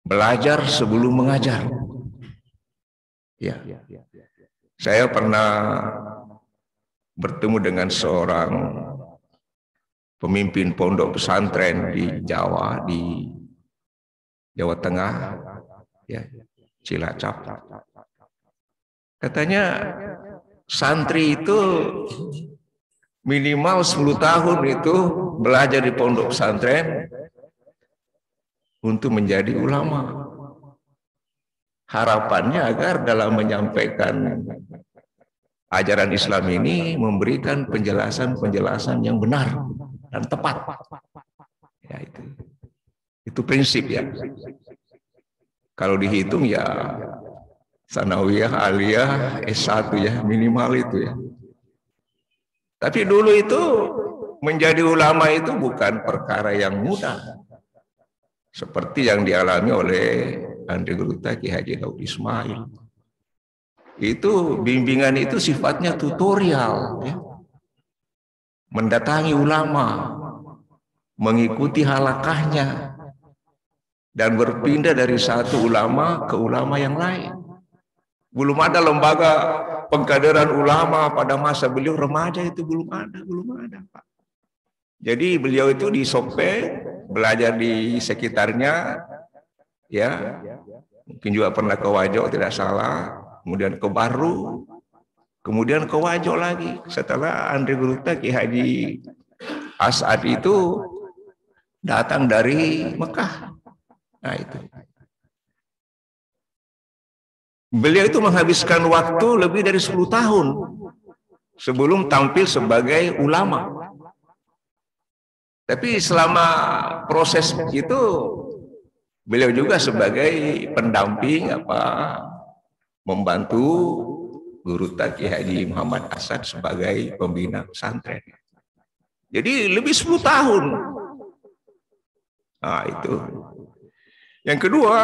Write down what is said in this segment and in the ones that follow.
belajar sebelum mengajar. Ya, saya pernah bertemu dengan seorang pemimpin pondok pesantren di Jawa Tengah, ya, Cilacap. Katanya santri itu minimal 10 tahun itu belajar di pondok pesantren untuk menjadi ulama. Harapannya agar dalam menyampaikan ajaran Islam ini memberikan penjelasan-penjelasan yang benar dan tepat. Ya, itu prinsip ya. Kalau dihitung ya sanawiyah, aliyah, S1 ya, minimal itu ya. Tapi dulu itu menjadi ulama itu bukan perkara yang mudah. Seperti yang dialami oleh Andri Geruta, Ki Haji Daud Ismail. Itu bimbingan itu sifatnya tutorial, ya. Mendatangi ulama, mengikuti halakahnya, dan berpindah dari satu ulama ke ulama yang lain. Belum ada lembaga pengkaderan ulama pada masa beliau remaja, itu belum ada, Pak. Jadi beliau itu di Sope, belajar di sekitarnya, ya, mungkin juga pernah ke Wajo tidak salah, kemudian ke Baru, kemudian ke Wajo lagi. Setelah Andri Geruta, Ki Haji As'ad itu datang dari Mekah. Nah itu. Beliau itu menghabiskan waktu lebih dari 10 tahun sebelum tampil sebagai ulama. Tapi selama proses itu beliau juga sebagai pendamping membantu Guru Ki Haji Muhammad As'ad sebagai pembina pesantren. Jadi lebih 10 tahun. Nah, itu. Yang kedua,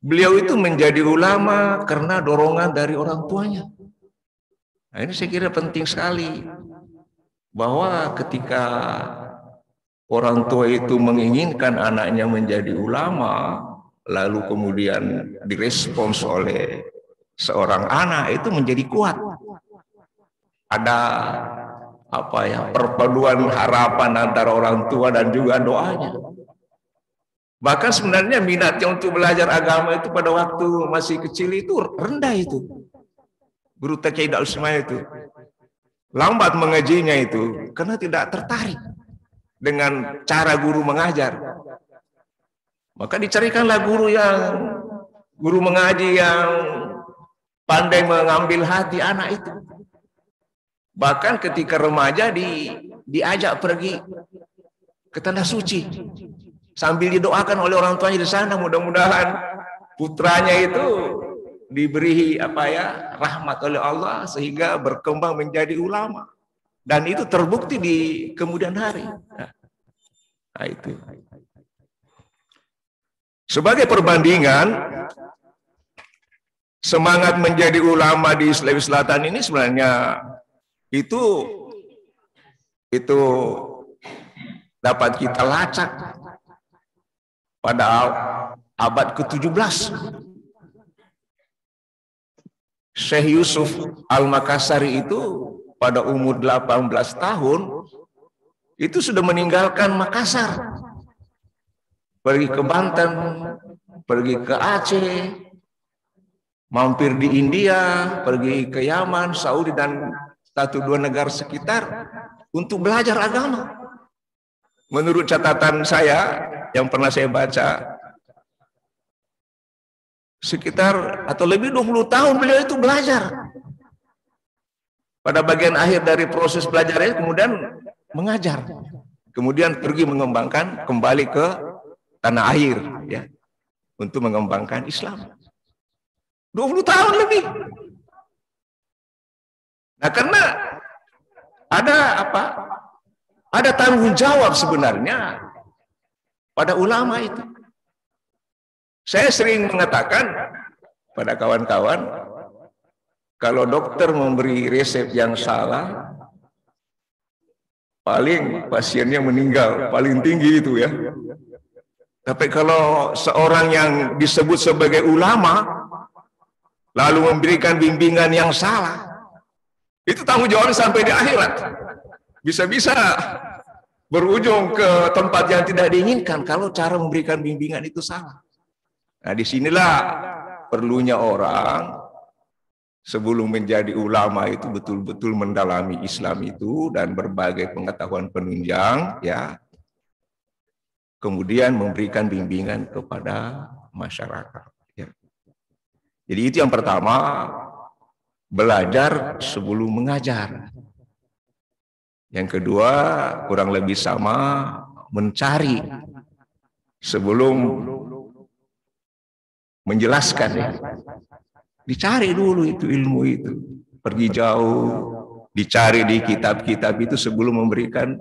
beliau itu menjadi ulama karena dorongan dari orang tuanya. Nah, ini saya kira penting sekali. Bahwa ketika orang tua itu menginginkan anaknya menjadi ulama, lalu kemudian direspons oleh seorang anak, itu menjadi kuat. Ada perpaduan harapan antara orang tua dan juga doanya. Bahkan sebenarnya minatnya untuk belajar agama itu pada waktu masih kecil itu rendah itu. Guru Kiai Daud Ismail itu lambat mengajinya itu karena tidak tertarik dengan cara guru mengajar. Maka dicarikanlah guru mengaji yang pandai mengambil hati anak itu. Bahkan ketika remaja diajak pergi ke tanah suci sambil didoakan oleh orang tuanya di sana, mudah-mudahan putranya itu diberi rahmat oleh Allah sehingga berkembang menjadi ulama, dan itu terbukti di kemudian hari. Nah, itu sebagai perbandingan, semangat menjadi ulama di Sulawesi Selatan ini sebenarnya itu dapat kita lacak pada abad ke-17. Syekh Yusuf Al-Makassari itu pada umur 18 tahun itu sudah meninggalkan Makassar, pergi ke Banten, pergi ke Aceh, mampir di India, pergi ke Yaman, Saudi, dan 1-2 negara sekitar untuk belajar agama. Menurut catatan saya yang pernah saya baca, sekitar atau lebih 20 tahun beliau itu belajar. Pada bagian akhir dari proses belajarnya kemudian mengajar. Kemudian pergi mengembangkan kembali ke tanah air, ya, untuk mengembangkan Islam. 20 tahun lebih. Nah, karena ada tanggung jawab sebenarnya pada ulama itu. Saya sering mengatakan pada kawan-kawan, kalau dokter memberi resep yang salah, paling pasiennya meninggal, paling tinggi itu ya. Tapi kalau seorang yang disebut sebagai ulama lalu memberikan bimbingan yang salah, itu tanggung jawab sampai di akhirat. Bisa-bisa berujung ke tempat yang tidak diinginkan kalau cara memberikan bimbingan itu salah. Nah, disinilah perlunya orang sebelum menjadi ulama itu betul-betul mendalami Islam itu dan berbagai pengetahuan penunjang, ya. Kemudian memberikan bimbingan kepada masyarakat. Ya. Jadi itu yang pertama, belajar sebelum mengajar. Yang kedua, kurang lebih sama, mencari sebelum menjelaskan. Ya. Dicari dulu itu ilmu itu, pergi jauh, dicari di kitab-kitab itu sebelum memberikan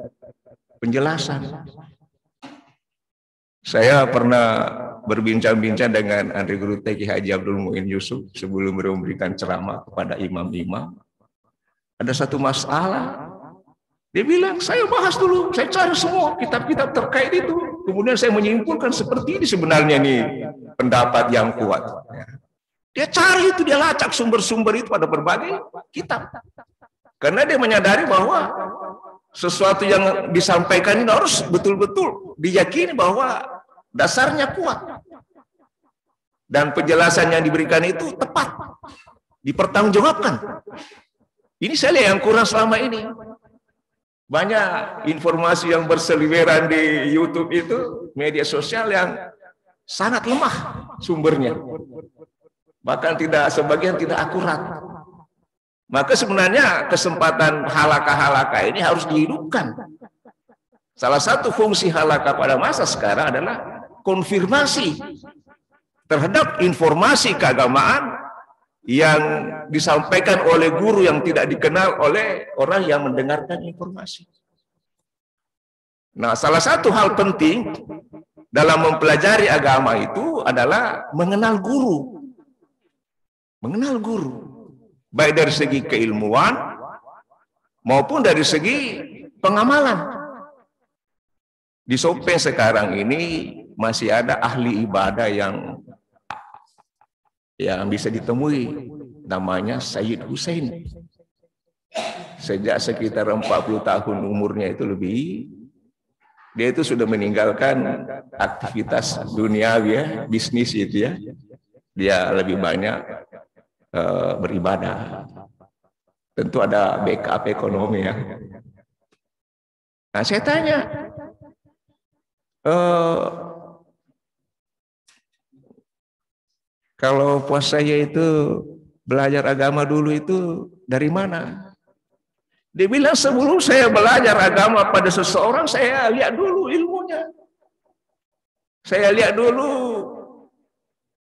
penjelasan. Saya pernah berbincang-bincang dengan Andri Guru Teki Haji Abdul Muin Yusuf sebelum beliau memberikan ceramah kepada imam-imam. Ada satu masalah, dia bilang, saya bahas dulu, saya cari semua kitab-kitab terkait itu. Kemudian saya menyimpulkan seperti ini sebenarnya nih pendapat yang kuat. Dia cari itu, dia lacak sumber-sumber itu pada berbagai kitab. Karena dia menyadari bahwa sesuatu yang disampaikan ini harus betul-betul diyakini bahwa dasarnya kuat. Dan penjelasan yang diberikan itu tepat. Dipertanggungjawabkan. Ini saya lihat yang kurang selama ini. Banyak informasi yang berseliweran di YouTube itu, media sosial yang sangat lemah sumbernya. Bahkan sebagian tidak akurat. Maka sebenarnya kesempatan halaka-halaka ini harus dihidupkan. Salah satu fungsi halaka pada masa sekarang adalah konfirmasi terhadap informasi keagamaan yang disampaikan oleh guru yang tidak dikenal oleh orang yang mendengarkan informasi. Nah, salah satu hal penting dalam mempelajari agama itu adalah mengenal guru. Mengenal guru. Baik dari segi keilmuan maupun dari segi pengamalan. Di Sopeng sekarang ini masih ada ahli ibadah yang bisa ditemui, namanya Sayyid Hussein. Sejak sekitar 40 tahun umurnya itu lebih, dia itu sudah meninggalkan aktivitas duniawi, ya, bisnis itu, ya. Dia lebih banyak beribadah. Tentu ada backup ekonomi, ya. Nah, saya tanya, kalau puas saya itu belajar agama dulu itu dari mana? Dia bilang, sebelum saya belajar agama pada seseorang, saya lihat dulu ilmunya. Saya lihat dulu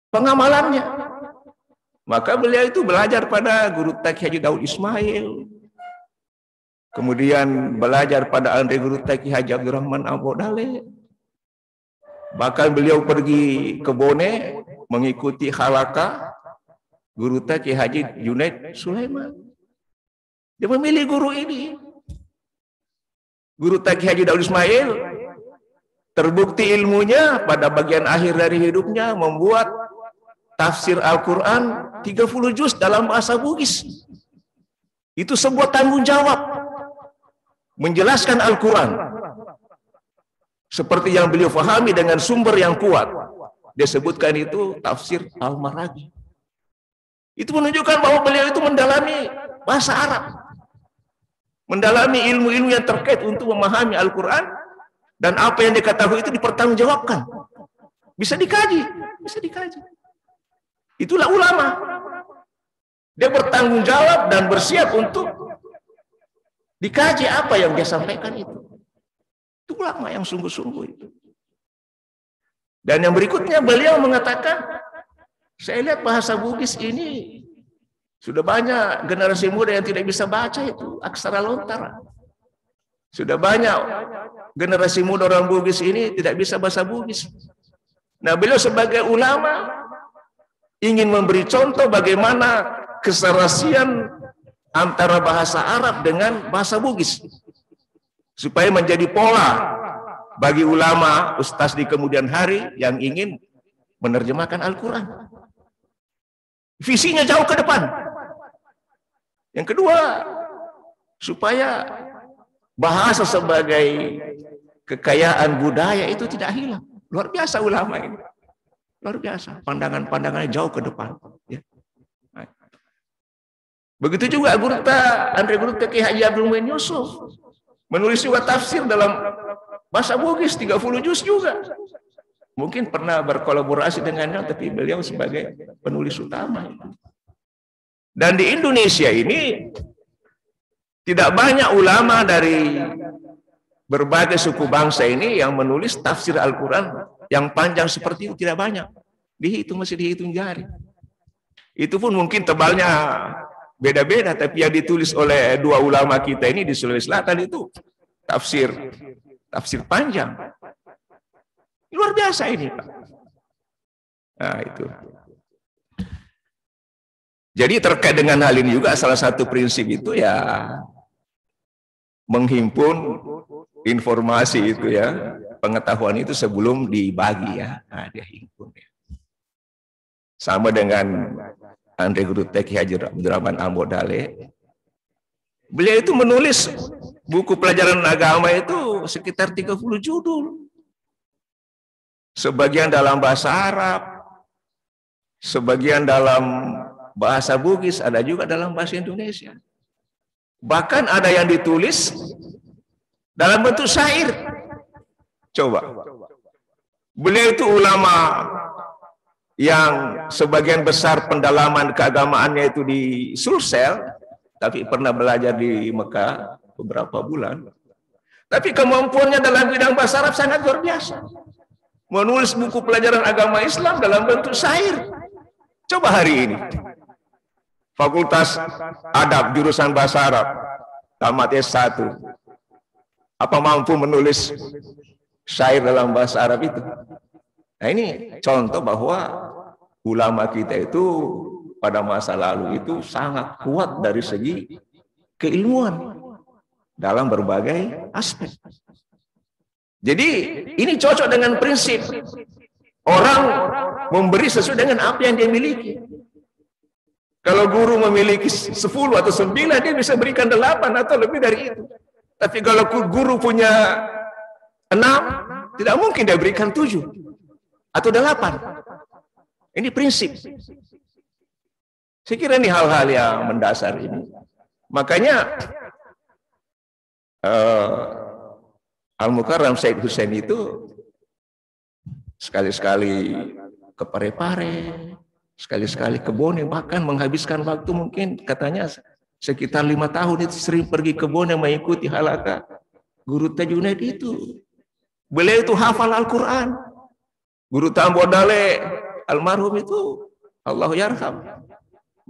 pengamalannya. Maka beliau itu belajar pada Guru Teki Haji Daud Ismail. Kemudian belajar pada Andri Guru Teki Haji Abdurrahman Abu Dale. Bahkan beliau pergi ke Bone mengikuti halaka Guru Teki Haji Junaid Sulaiman. Dia memilih guru ini. Guru Teki Haji Daud Ismail terbukti ilmunya pada bagian akhir dari hidupnya membuat tafsir Al-Quran 30 juz dalam bahasa Bugis. Itu sebuah tanggung jawab menjelaskan Al-Quran seperti yang beliau fahami dengan sumber yang kuat. Dia sebutkan itu tafsir Al-Maraghi. Itu menunjukkan bahwa beliau itu mendalami bahasa Arab, mendalami ilmu-ilmu yang terkait untuk memahami Al-Quran, dan apa yang diketahui itu dipertanggungjawabkan, bisa dikaji, bisa dikaji. Itulah ulama. Dia bertanggung jawab dan bersiap untuk dikaji apa yang dia sampaikan itu. Itu ulama yang sungguh-sungguh itu. Dan yang berikutnya beliau mengatakan, saya lihat bahasa Bugis ini sudah banyak generasi muda yang tidak bisa baca itu aksara lontar. Sudah banyak generasi muda orang Bugis ini tidak bisa bahasa Bugis. Nah, beliau sebagai ulama ingin memberi contoh bagaimana keserasian antara bahasa Arab dengan bahasa Bugis supaya menjadi pola bagi ulama, ustaz di kemudian hari yang ingin menerjemahkan Al-Quran. Visinya jauh ke depan. Yang kedua, supaya bahasa sebagai kekayaan budaya itu tidak hilang. Luar biasa ulama ini. Luar biasa. Pandangan-pandangannya jauh ke depan. Ya. Begitu juga Andre Gurta Ki Haji Abdul Muin Yusuf menulis juga tafsir dalam bahasa Bugis 30 juz juga. Mungkin pernah berkolaborasi dengannya, tapi beliau sebagai penulis utama. Dan di Indonesia ini tidak banyak ulama dari berbagai suku bangsa ini yang menulis tafsir Al-Quran yang panjang seperti itu, tidak banyak. Masih dihitung jari. Itu pun mungkin tebalnya beda-beda, tapi yang ditulis oleh dua ulama kita ini di Sulawesi Selatan itu tafsir panjang. Luar biasa ini, Pak. Nah, itu. Jadi terkait dengan hal ini juga salah satu prinsip itu ya menghimpun informasi itu ya, pengetahuan itu sebelum dibagi ya. Nah, dia himpun ya. Sama dengan Andre Gurta Ki Haji Abdurrahman Ambodale. Beliau itu menulis buku pelajaran agama itu sekitar 30 judul. Sebagian dalam bahasa Arab, sebagian dalam bahasa Bugis, ada juga dalam bahasa Indonesia. Bahkan ada yang ditulis dalam bentuk syair. Coba. Beliau itu ulama yang sebagian besar pendalaman keagamaannya itu di Sulsel, tapi pernah belajar di Mekah beberapa bulan. Tapi kemampuannya dalam bidang bahasa Arab sangat luar biasa. Menulis buku pelajaran agama Islam dalam bentuk syair. Coba hari ini. Fakultas Adab jurusan bahasa Arab, tamat S1. Apa mampu menulis syair dalam bahasa Arab itu? Nah, ini contoh bahwa ulama kita itu pada masa lalu itu sangat kuat dari segi keilmuan dalam berbagai aspek. Jadi ini cocok dengan prinsip orang memberi sesuai dengan apa yang dia miliki. Kalau guru memiliki 10 atau 9, dia bisa berikan 8 atau lebih dari itu. Tapi kalau guru punya 6, tidak mungkin dia berikan 7 atau 8. Ini prinsip. Saya kira ini hal-hal yang mendasar ini. Makanya Al-Mukarram Said Hussein itu sekali-sekali ke Parepare, sekali-sekali ke Bone, bahkan menghabiskan waktu mungkin katanya sekitar 5 tahun itu sering pergi ke Bone mengikuti halaqah Guru Tajunaid itu. Beliau itu hafal Al-Quran. Guru Tambodale almarhum itu Allah yarham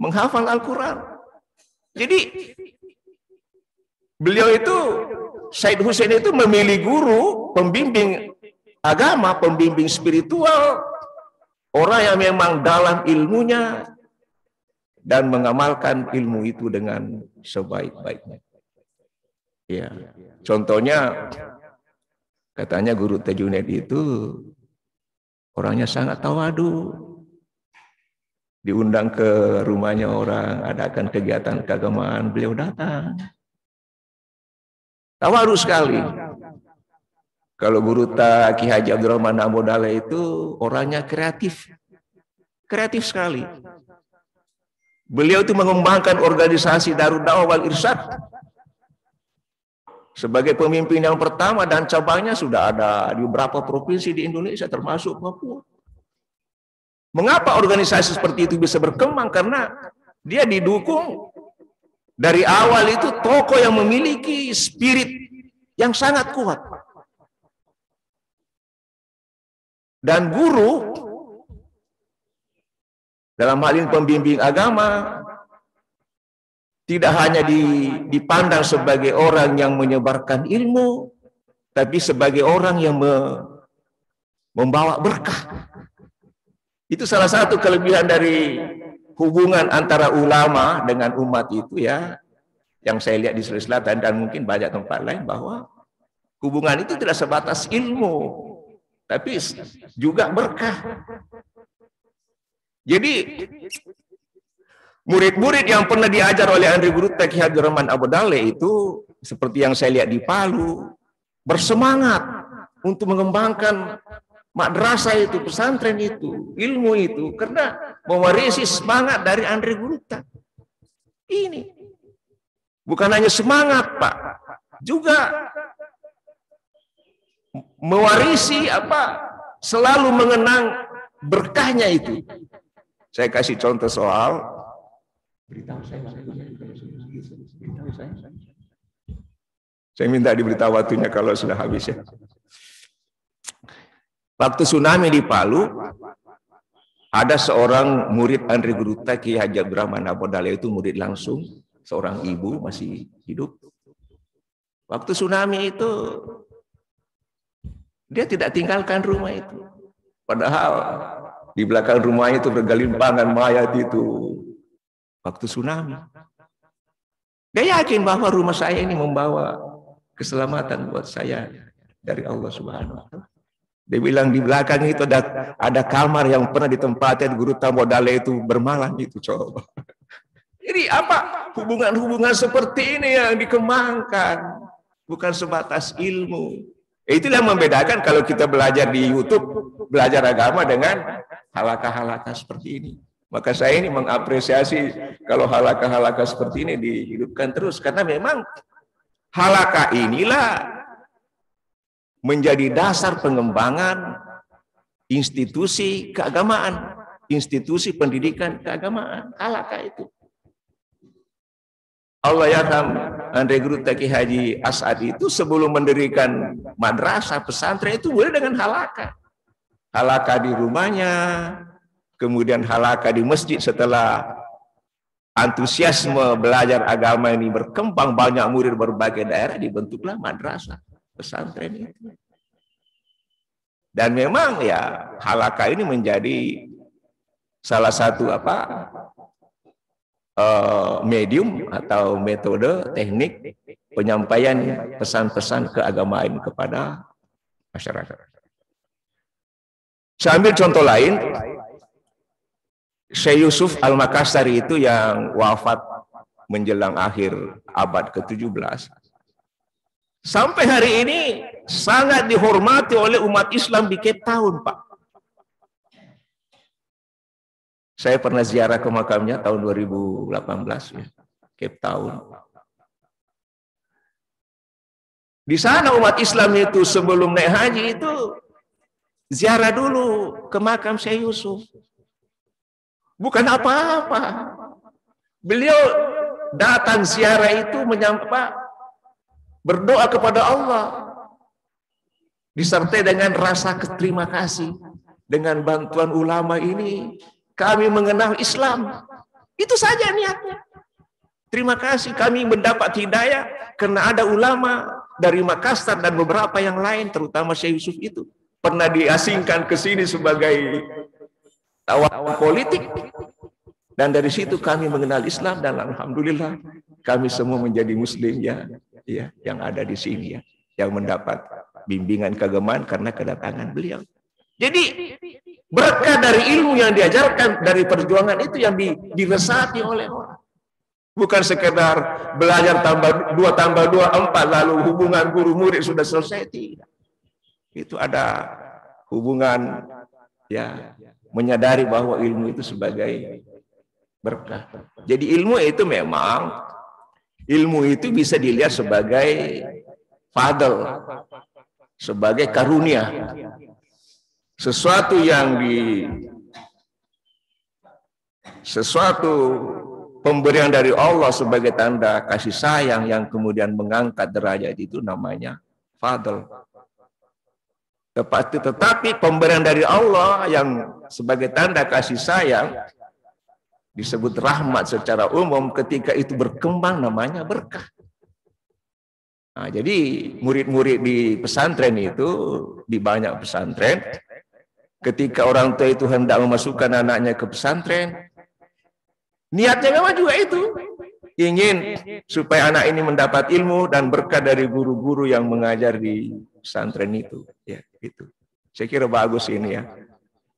menghafal Al-Quran. Jadi beliau itu Said Hussein itu memilih guru, pembimbing agama, pembimbing spiritual, orang yang memang dalam ilmunya dan mengamalkan ilmu itu dengan sebaik-baiknya. Ya, contohnya katanya Guru Tajunaid itu orangnya sangat tawadu. Diundang ke rumahnya orang, adakan kegiatan keagamaan, beliau datang. Tawadu sekali. Kalau Guru Ki Haji Abdurrahman Ambodale itu orangnya kreatif. Kreatif sekali. Beliau itu mengembangkan organisasi Darud Da'wah wal Irsyad. Sebagai pemimpin yang pertama dan cabangnya sudah ada di beberapa provinsi di Indonesia termasuk Papua. Mengapa organisasi seperti itu bisa berkembang? Karena dia didukung dari awal itu tokoh yang memiliki spirit yang sangat kuat. Dan guru dalam hal ini pembimbing agama tidak hanya dipandang sebagai orang yang menyebarkan ilmu, tapi sebagai orang yang membawa berkah. Itu salah satu kelebihan dari hubungan antara ulama dengan umat itu ya, yang saya lihat di Sulawesi Selatan dan mungkin banyak tempat lain, bahwa Hubungan itu tidak sebatas ilmu, tapi juga berkah. Jadi murid-murid yang pernah diajar oleh Andri Guru Ki Haji Rahman Abu Dale itu seperti yang saya lihat di Palu, bersemangat untuk mengembangkan madrasah itu, pesantren itu, ilmu itu, karena mewarisi semangat dari Andri Guru. Ini bukan hanya semangat, Pak, juga mewarisi selalu mengenang berkahnya itu. Saya kasih contoh soal saya minta diberitahu waktunya kalau sudah habis ya. Waktu tsunami di Palu, ada seorang murid Andri Guru Ki Haji Abdurrahman Abu Dale, itu murid langsung, seorang ibu masih hidup. Waktu tsunami itu dia tidak tinggalkan rumah itu. Padahal di belakang rumah itu bergelimpangan mayat itu waktu tsunami. Dia yakin bahwa rumah saya ini membawa keselamatan buat saya dari Allah Subhanahu wa Ta'ala. Dia bilang di belakang itu ada kamar yang pernah ditempati Guru Abu Dale itu bermalam itu, coba. Jadi hubungan-hubungan seperti ini yang dikembangkan, bukan sebatas ilmu. Itulah yang membedakan kalau kita belajar di YouTube, belajar agama dengan halakah-halakah seperti ini. Maka saya ini mengapresiasi kalau halakah-halakah seperti ini dihidupkan terus. Karena memang halakah inilah menjadi dasar pengembangan institusi keagamaan, institusi pendidikan keagamaan. Halakah itu. Allah yarham Andri Guru Ki Haji As'ad itu sebelum mendirikan madrasah pesantren itu mulai dengan halakah. Halakah di rumahnya, kemudian halakah di masjid. Setelah antusiasme belajar agama ini berkembang, banyak murid berbagai daerah, dibentuklah madrasah pesantren itu. Dan memang ya halakah ini menjadi salah satu medium atau metode teknik penyampaian pesan-pesan keagamaan kepada masyarakat. Saya ambil contoh lain, Syekh Yusuf Al-Makassari itu yang wafat menjelang akhir abad ke-17. Sampai hari ini sangat dihormati oleh umat Islam di Cape Town, Pak. Saya pernah ziarah ke makamnya tahun 2018 ya, Cape Town. Di sana umat Islam itu sebelum naik haji itu ziarah dulu ke makam Syekh Yusuf. Bukan apa-apa. Beliau datang ziarah itu berdoa kepada Allah disertai dengan rasa terima kasih. Dengan bantuan ulama ini kami mengenal Islam. Itu saja niatnya. Terima kasih kami mendapat hidayah karena ada ulama dari Makassar dan beberapa yang lain, terutama Syekh Yusuf itu pernah diasingkan ke sini sebagai tawanan politik. Dan dari situ kami mengenal Islam dan alhamdulillah kami semua menjadi muslim ya yang ada di sini ya, yang mendapat bimbingan keagamaan karena kedatangan beliau. Jadi berkah dari ilmu yang diajarkan, dari perjuangan itu yang diresapi oleh orang. Bukan sekedar belajar tambah 2 tambah 2 4 lalu hubungan guru murid sudah selesai, tidak. Itu ada hubungan ya, menyadari bahwa ilmu itu sebagai berkah. Jadi ilmu itu memang bisa dilihat sebagai fadl, sebagai karunia. Sesuatu pemberian dari Allah sebagai tanda kasih sayang yang kemudian mengangkat derajat itu namanya fadl. Tetapi pemberian dari Allah yang sebagai tanda kasih sayang disebut rahmat secara umum, ketika itu berkembang namanya berkah. Nah, jadi murid-murid di pesantren itu, di banyak pesantren, ketika orang tua itu hendak memasukkan anaknya ke pesantren, niatnya memang juga itu. ingin supaya anak ini mendapat ilmu dan berkah dari guru-guru yang mengajar di pesantren itu. Ya, itu. Saya kira bagus ini ya.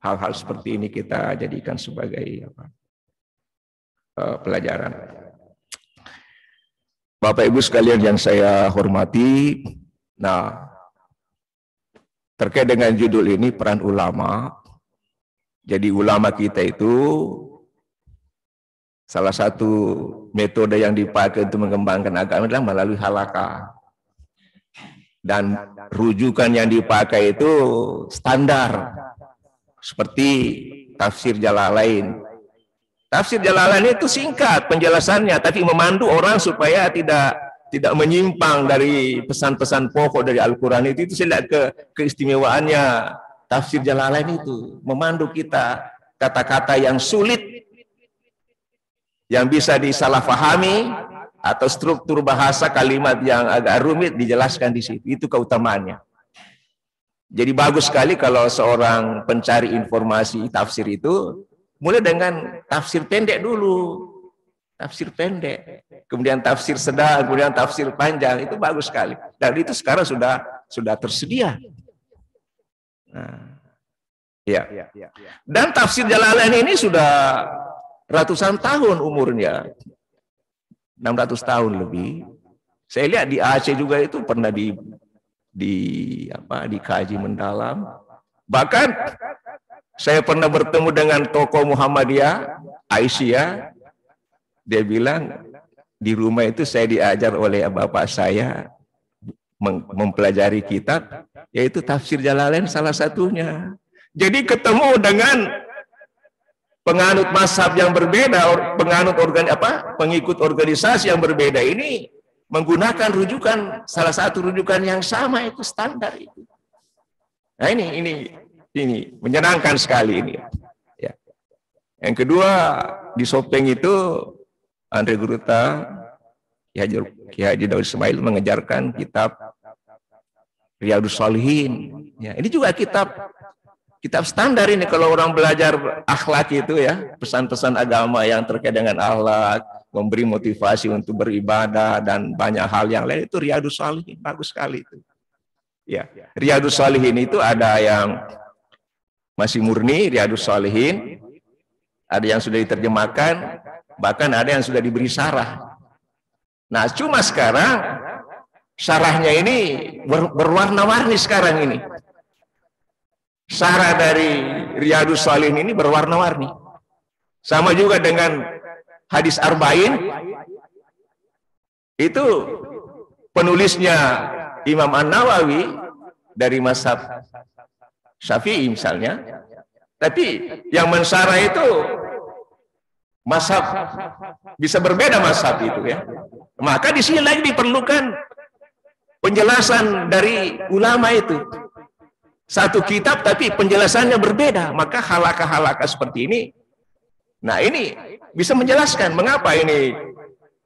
Hal-hal seperti ini kita jadikan sebagai pelajaran. Bapak Ibu sekalian yang saya hormati, nah terkait dengan judul ini peran ulama. Jadi ulama kita itu salah satu metode yang dipakai untuk mengembangkan agama adalah melalui halaqah. Dan rujukan yang dipakai itu standar. Seperti tafsir Jalalain. Tafsir Jalalain itu singkat penjelasannya, tapi memandu orang supaya tidak menyimpang dari pesan-pesan pokok dari Al-Quran itu. Itu saya lihat keistimewaannya tafsir Jalalain itu. Memandu kita kata-kata yang sulit, yang bisa disalahfahami, atau struktur bahasa kalimat yang agak rumit dijelaskan di situ. Itu keutamaannya. Jadi bagus sekali kalau seorang pencari informasi tafsir itu mulai dengan tafsir pendek dulu. Tafsir pendek, kemudian tafsir sedang, kemudian tafsir panjang. Itu bagus sekali. Dan itu sekarang sudah tersedia. Nah, ya. Dan tafsir Jalalain ini sudah ratusan tahun umurnya. 600 tahun lebih. Saya lihat di Aceh juga itu pernah dikaji mendalam. Bahkan saya pernah bertemu dengan tokoh Muhammadiyah, Aisyah. Dia bilang di rumah itu saya diajar oleh bapak saya mempelajari kitab, yaitu tafsir Jalalain salah satunya. Jadi ketemu dengan penganut mazhab yang berbeda, pengikut organisasi yang berbeda ini menggunakan rujukan, salah satu rujukan yang sama, itu standar itu. Nah ini menyenangkan sekali ini. Ya. Yang kedua, di Sopeng itu Andre Guruta, Kiai Haji Daud Ismail mengejarkan kitab Riyadhus Shalihin. Ya, ini juga kitab standar ini kalau orang belajar akhlak itu ya, pesan-pesan agama yang terkait dengan akhlak, memberi motivasi untuk beribadah dan banyak hal yang lain, itu Riyadhus Shalihin, bagus sekali itu. Ya, Riyadhus Shalihin itu ada yang masih murni Riyadhus Shalihin, ada yang sudah diterjemahkan, bahkan ada yang sudah diberi syarah. Nah, cuma sekarang syarahnya ini berwarna-warni sekarang ini. Syarah dari Riyadhus Shalihin ini berwarna-warni. Sama juga dengan hadis Arba'in. Itu penulisnya Imam An-Nawawi dari mazhab Syafi'i misalnya. Tapi yang mensyarah itu mazhab, bisa berbeda mazhab itu ya. Maka di sini lagi diperlukan penjelasan dari ulama itu. Satu kitab tapi penjelasannya berbeda, maka halaqah-halaqah seperti ini, nah ini bisa menjelaskan mengapa ini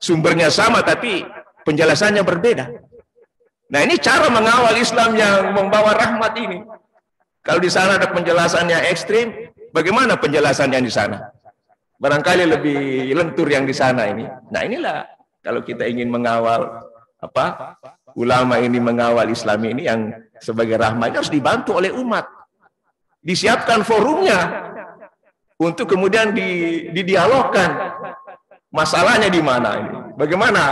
sumbernya sama tapi penjelasannya berbeda. Nah ini cara mengawal Islam yang membawa rahmat ini. Kalau di sana ada penjelasan yang ekstrim, bagaimana penjelasan yang di sana? Barangkali lebih lentur yang di sana ini. Nah inilah kalau kita ingin mengawal ulama ini, mengawal Islam ini yang sebagai rahmat, harus dibantu oleh umat. Disiapkan forumnya untuk kemudian didialogkan. Masalahnya di mana ini? Bagaimana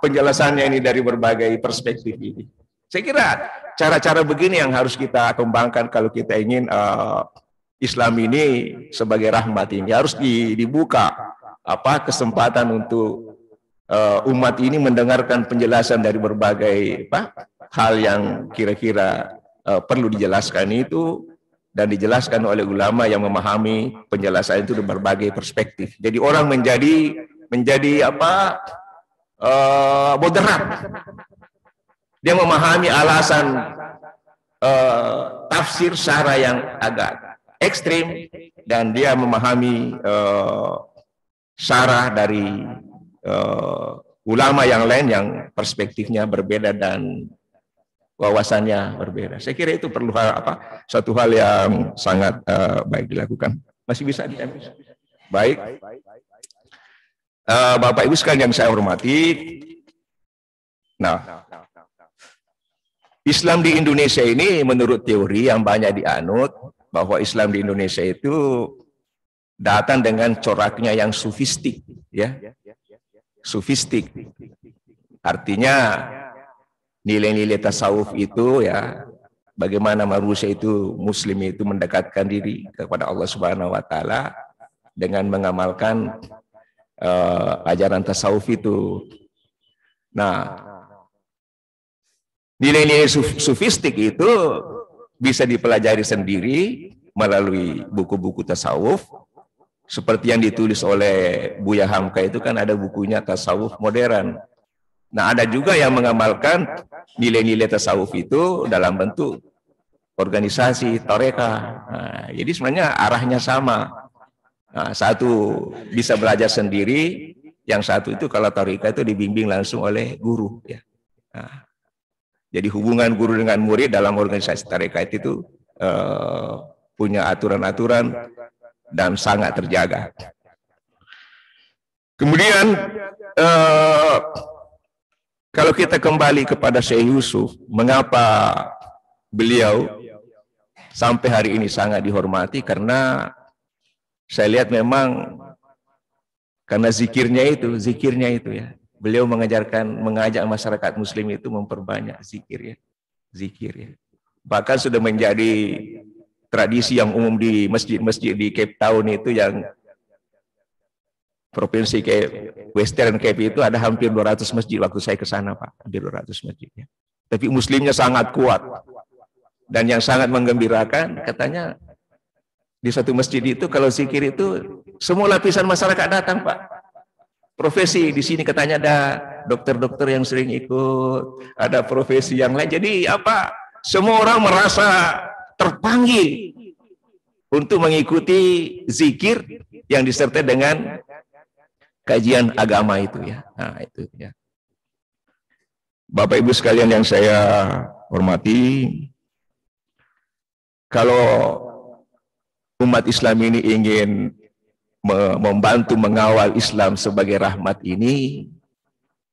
penjelasannya ini dari berbagai perspektif ini? Saya kira cara-cara begini yang harus kita kembangkan kalau kita ingin Islam ini sebagai rahmat ini. Harus dibuka kesempatan untuk umat ini mendengarkan penjelasan dari berbagai hal yang kira-kira perlu dijelaskan itu, dan dijelaskan oleh ulama yang memahami penjelasan itu dari berbagai perspektif. Jadi orang menjadi moderat. Dia memahami alasan tafsir syarah yang agak ekstrim, dan dia memahami syarah dari ulama yang lain yang perspektifnya berbeda dan wawasannya berbeda. Saya kira itu perlu satu hal yang sangat baik dilakukan. Masih bisa diambil. Baik. Bapak Ibu sekalian yang saya hormati, nah, Islam di Indonesia ini menurut teori yang banyak dianut, bahwa Islam di Indonesia itu datang dengan coraknya yang sufistik, ya, sufistik. Artinya nilai-nilai tasawuf itu, ya, bagaimana manusia itu, muslim itu mendekatkan diri kepada Allah Subhanahu wa taala dengan mengamalkan ajaran tasawuf itu. Nah, nilai-nilai sufistik itu bisa dipelajari sendiri melalui buku-buku tasawuf, seperti yang ditulis oleh Buya Hamka itu kan ada bukunya Tasawuf Modern. Nah, ada juga yang mengamalkan nilai-nilai tasawuf itu dalam bentuk organisasi, toreka. Nah, jadi sebenarnya arahnya sama. Nah, satu bisa belajar sendiri, yang satu itu kalau toreka itu dibimbing langsung oleh guru. Ya. Nah, jadi hubungan guru dengan murid dalam organisasi toreka itu punya aturan-aturan dan sangat terjaga. Kemudian kalau kita kembali kepada Syekh Yusuf, mengapa beliau sampai hari ini sangat dihormati? Karena saya lihat memang karena zikirnya itu ya. Beliau mengajak masyarakat muslim itu memperbanyak zikir ya. Bahkan sudah menjadi tradisi yang umum di masjid-masjid di Cape Town itu, yang provinsi Western Cape itu ada hampir 200 masjid waktu saya ke sana, Pak. Hampir 200 masjid ya. Tapi muslimnya sangat kuat. Dan yang sangat menggembirakan, katanya di satu masjid itu kalau zikir itu semua lapisan masyarakat datang, Pak. Profesi di sini katanya ada dokter-dokter yang sering ikut, ada profesi yang lain. Jadi apa? Semua orang merasa terpanggil untuk mengikuti zikir yang disertai dengan kajian agama itu ya. Nah, itu ya. Bapak Ibu sekalian yang saya hormati, kalau umat Islam ini ingin membantu mengawal Islam sebagai rahmat ini,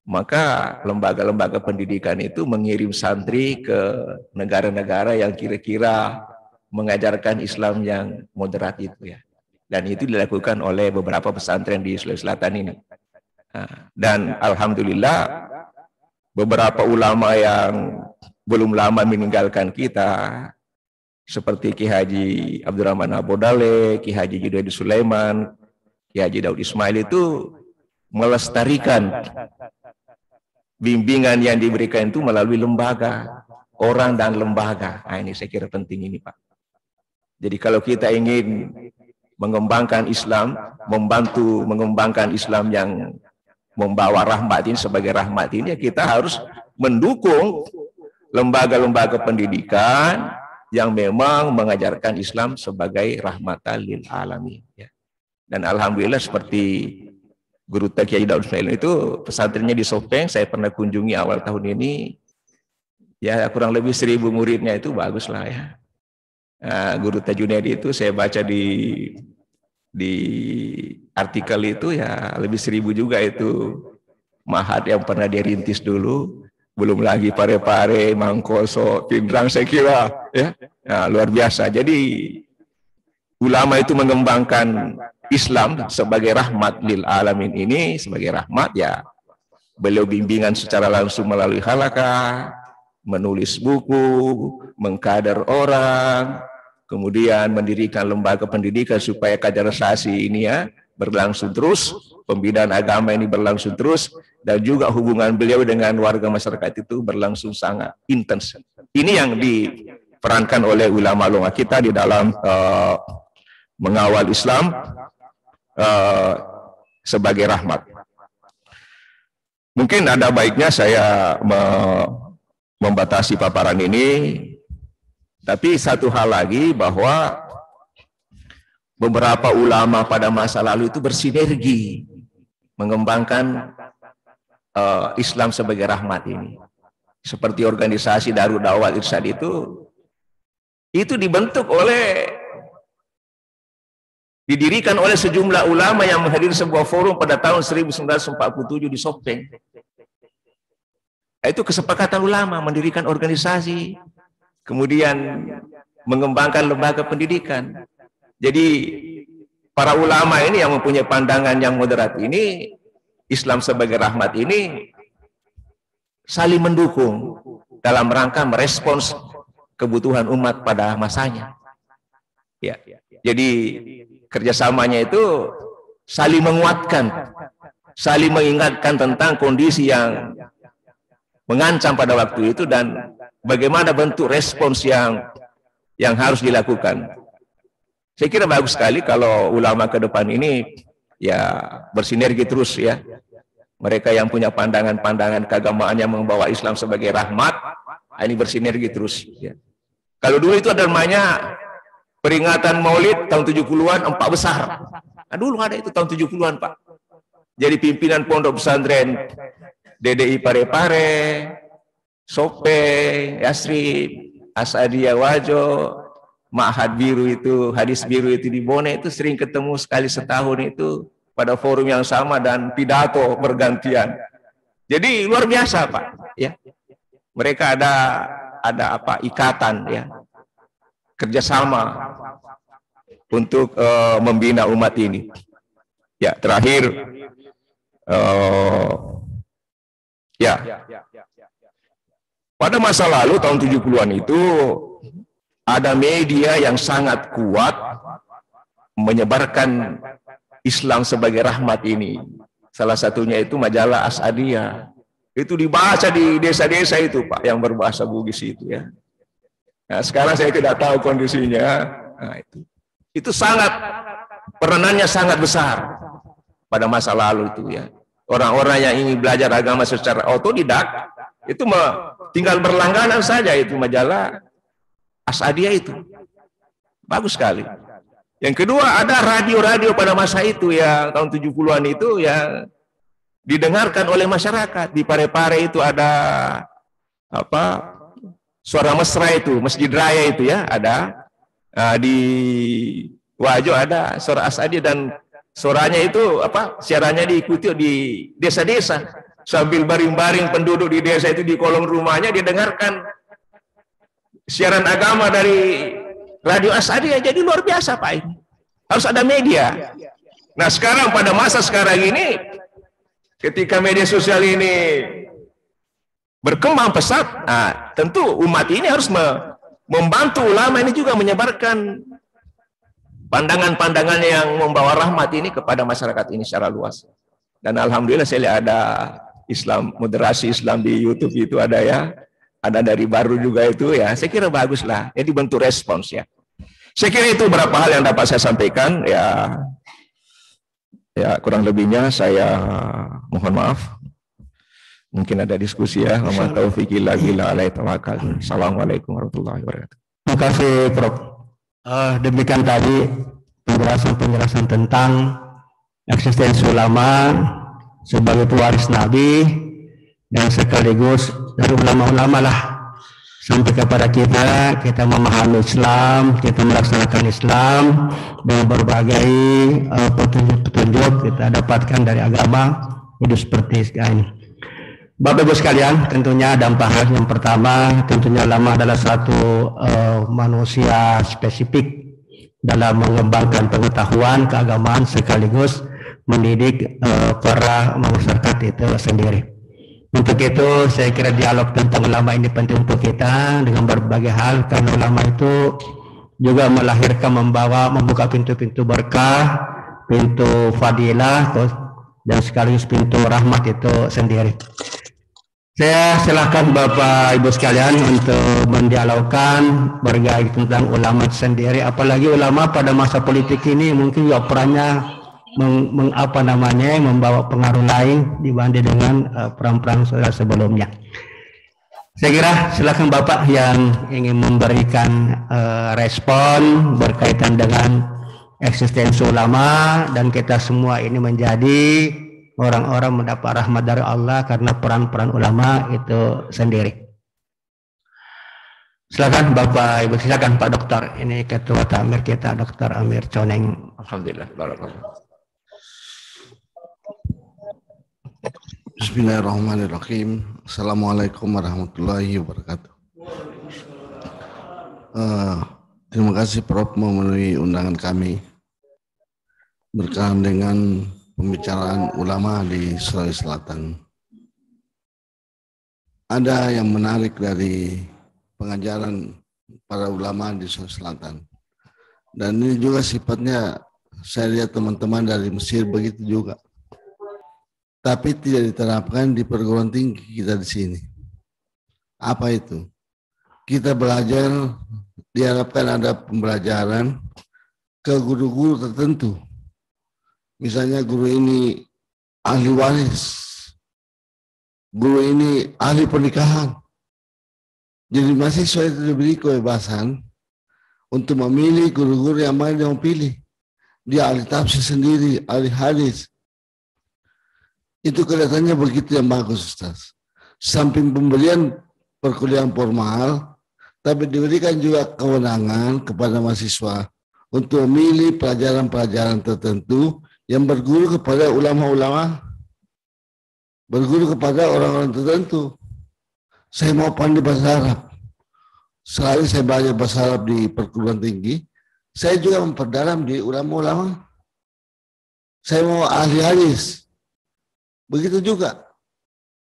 maka lembaga-lembaga pendidikan itu mengirim santri ke negara-negara yang kira-kira mengajarkan Islam yang moderat itu ya. Dan itu dilakukan oleh beberapa pesantren di Sulawesi Selatan ini. Nah, dan alhamdulillah beberapa ulama yang belum lama meninggalkan kita, seperti Ki Haji Abdurrahman Abodale, Ki Haji Junaidi Sulaiman, Ki Haji Daud Ismail itu melestarikan bimbingan yang diberikan itu melalui lembaga, orang dan lembaga. Nah, ini saya kira penting ini, Pak. Jadi kalau kita ingin mengembangkan Islam, membantu mengembangkan Islam yang membawa rahmat ini sebagai rahmat ini, ya kita harus mendukung lembaga-lembaga pendidikan yang memang mengajarkan Islam sebagai rahmatan lil alamin. Ya. Dan alhamdulillah seperti Guru Kiai Daud Ismail itu pesantrennya di Sopeng, saya pernah kunjungi awal tahun ini, ya kurang lebih 1000 muridnya, itu bagus lah ya. Guru Junaidi itu saya baca di artikel itu ya lebih 1000 juga itu mahat yang pernah dia rintis dulu, belum lagi Pare-Pare, Mangkoso, Pindrang, saya kira ya. Nah, luar biasa. Jadi ulama itu mengembangkan Islam sebagai rahmat lil alamin ini, sebagai rahmat ya. Beliau bimbingan secara langsung melalui halaqah, menulis buku, mengkader orang, kemudian mendirikan lembaga pendidikan supaya kaderisasi ini ya berlangsung terus, pembinaan agama ini berlangsung terus, dan juga hubungan beliau dengan warga masyarakat itu berlangsung sangat intens. Ini yang diperankan oleh ulama-ulama kita di dalam mengawal Islam sebagai rahmat. Mungkin ada baiknya saya membatasi paparan ini, tapi satu hal lagi, bahwa beberapa ulama pada masa lalu itu bersinergi mengembangkan Islam sebagai rahmat ini. Seperti organisasi Darul Da'wah Irsyad itu dibentuk oleh didirikan oleh sejumlah ulama yang menghadiri sebuah forum pada tahun 1947 di Sopeng. Itu kesepakatan ulama mendirikan organisasi, kemudian mengembangkan lembaga pendidikan. Jadi para ulama ini yang mempunyai pandangan yang moderat ini, Islam sebagai rahmat ini saling mendukung dalam rangka merespons kebutuhan umat pada masanya. Ya, jadi kerjasamanya itu saling menguatkan, saling mengingatkan tentang kondisi yang mengancam pada waktu itu dan bagaimana bentuk respons yang harus dilakukan. Saya kira bagus sekali kalau ulama ke depan ini ya bersinergi terus ya. Mereka yang punya pandangan-pandangan keagamaan yang membawa Islam sebagai rahmat, ini bersinergi terus ya. Kalau dulu itu ada namanya peringatan Maulid tahun 70-an 4 besar. Nah, dulu ada itu tahun 70-an, Pak. Jadi pimpinan pondok pesantren DDI Parepare, Sopeng, Yasrib, Asadiyah Wajo, Ma'had Biru itu, Hadis Biru itu di Bone itu sering ketemu sekali setahun itu pada forum yang sama dan pidato bergantian. Jadi luar biasa, Pak. Ya, mereka ada apa ikatan ya, kerjasama untuk membina umat ini. Ya, terakhir. Ya, pada masa lalu tahun 70-an itu ada media yang sangat kuat menyebarkan Islam sebagai rahmat ini. Salah satunya itu majalah Asadiyah. Itu dibaca di desa-desa itu, Pak, yang berbahasa Bugis itu ya. Nah, sekarang saya tidak tahu kondisinya. Nah, itu sangat peranannya sangat besar pada masa lalu itu ya. Orang-orang yang ingin belajar agama secara otodidak itu tinggal berlangganan saja itu majalah Asadiyah itu. Bagus sekali. Yang kedua ada radio-radio pada masa itu ya tahun 70-an itu ya didengarkan oleh masyarakat. Di Parepare itu ada apa? Suara Mesra itu, Masjid Raya itu ya ada. Di Wajo ada suara Asadiyah dan suaranya itu apa siarannya diikuti di desa-desa sambil baring-baring penduduk di desa itu di kolong rumahnya didengarkan siaran agama dari radio Asadiyah. Jadi luar biasa, Pak, ini harus ada media. Nah sekarang pada masa sekarang ini ketika media sosial ini berkembang pesat, nah, tentu umat ini harus membantu ulama ini juga menyebarkan pandangan-pandangan yang membawa rahmat ini kepada masyarakat ini secara luas. Dan alhamdulillah saya lihat ada Islam, moderasi Islam di YouTube itu ada ya. Ada dari baru juga itu ya. Saya kira bagus lah. Jadi bentuk respons ya. Saya kira itu beberapa hal yang dapat saya sampaikan ya. Ya kurang lebihnya saya mohon maaf. Mungkin ada diskusi ya. Wa taufiqi illa billah alaihi tawakkal. Assalamualaikum warahmatullahi wabarakatuh. Terima kasih, Prof. Demikian tadi penjelasan tentang eksistensi ulama sebagai pewaris Nabi dan sekaligus dari ulama-ulama lah sampai kepada kita memahami Islam, kita melaksanakan Islam dengan berbagai petunjuk-petunjuk kita dapatkan dari agama hidup seperti ini. Bapak Ibu sekalian, tentunya dampak yang pertama, tentunya ulama adalah satu manusia spesifik dalam mengembangkan pengetahuan keagamaan sekaligus mendidik para masyarakat itu sendiri. Untuk itu saya kira dialog tentang ulama ini penting untuk kita dengan berbagai hal karena ulama itu juga melahirkan membuka pintu-pintu berkah, pintu fadilah dan sekaligus pintu rahmat itu sendiri. Saya silakan Bapak Ibu sekalian untuk mendialogkan berbagai tentang ulama sendiri, apalagi ulama pada masa politik ini mungkin juga perannya membawa pengaruh lain dibanding dengan peran-peran sebelumnya. Saya kira silakan Bapak yang ingin memberikan respon berkaitan dengan eksistensi ulama dan kita semua ini menjadi orang-orang mendapat rahmat dari Allah karena peran-peran ulama itu sendiri. Silakan Bapak Ibu, silakan Pak Dokter. Ini Ketua Takmir kita Dr. Amir Coneng. Alhamdulillah. Barakallah. Bismillahirrahmanirrahim. Assalamualaikum warahmatullahi wabarakatuh. Terima kasih Prof memenuhi undangan kami berkenaan dengan pembicaraan ulama di Sulawesi Selatan. Ada yang menarik dari pengajaran para ulama di Sulawesi Selatan. Dan ini juga sifatnya saya lihat teman-teman dari Mesir begitu juga. Tapi tidak diterapkan di perguruan tinggi kita di sini. Apa itu? Kita belajar, diharapkan ada pembelajaran ke guru-guru tertentu. Misalnya guru ini ahli waris, guru ini ahli pernikahan. Jadi mahasiswa itu diberi kebebasan untuk memilih guru-guru yang mana dia mau pilih. Dia ahli tafsir sendiri, ahli hadis. Itu kelihatannya begitu yang bagus, Ustaz. Samping pemberian perkuliahan formal, tapi diberikan juga kewenangan kepada mahasiswa untuk memilih pelajaran-pelajaran tertentu yang berguru kepada ulama-ulama, berguru kepada orang-orang tertentu. Saya mau pandai bahasa Arab. Selain saya belajar bahasa Arab di perguruan tinggi, saya juga memperdalam di ulama-ulama. Saya mau ahli hadis. Begitu juga.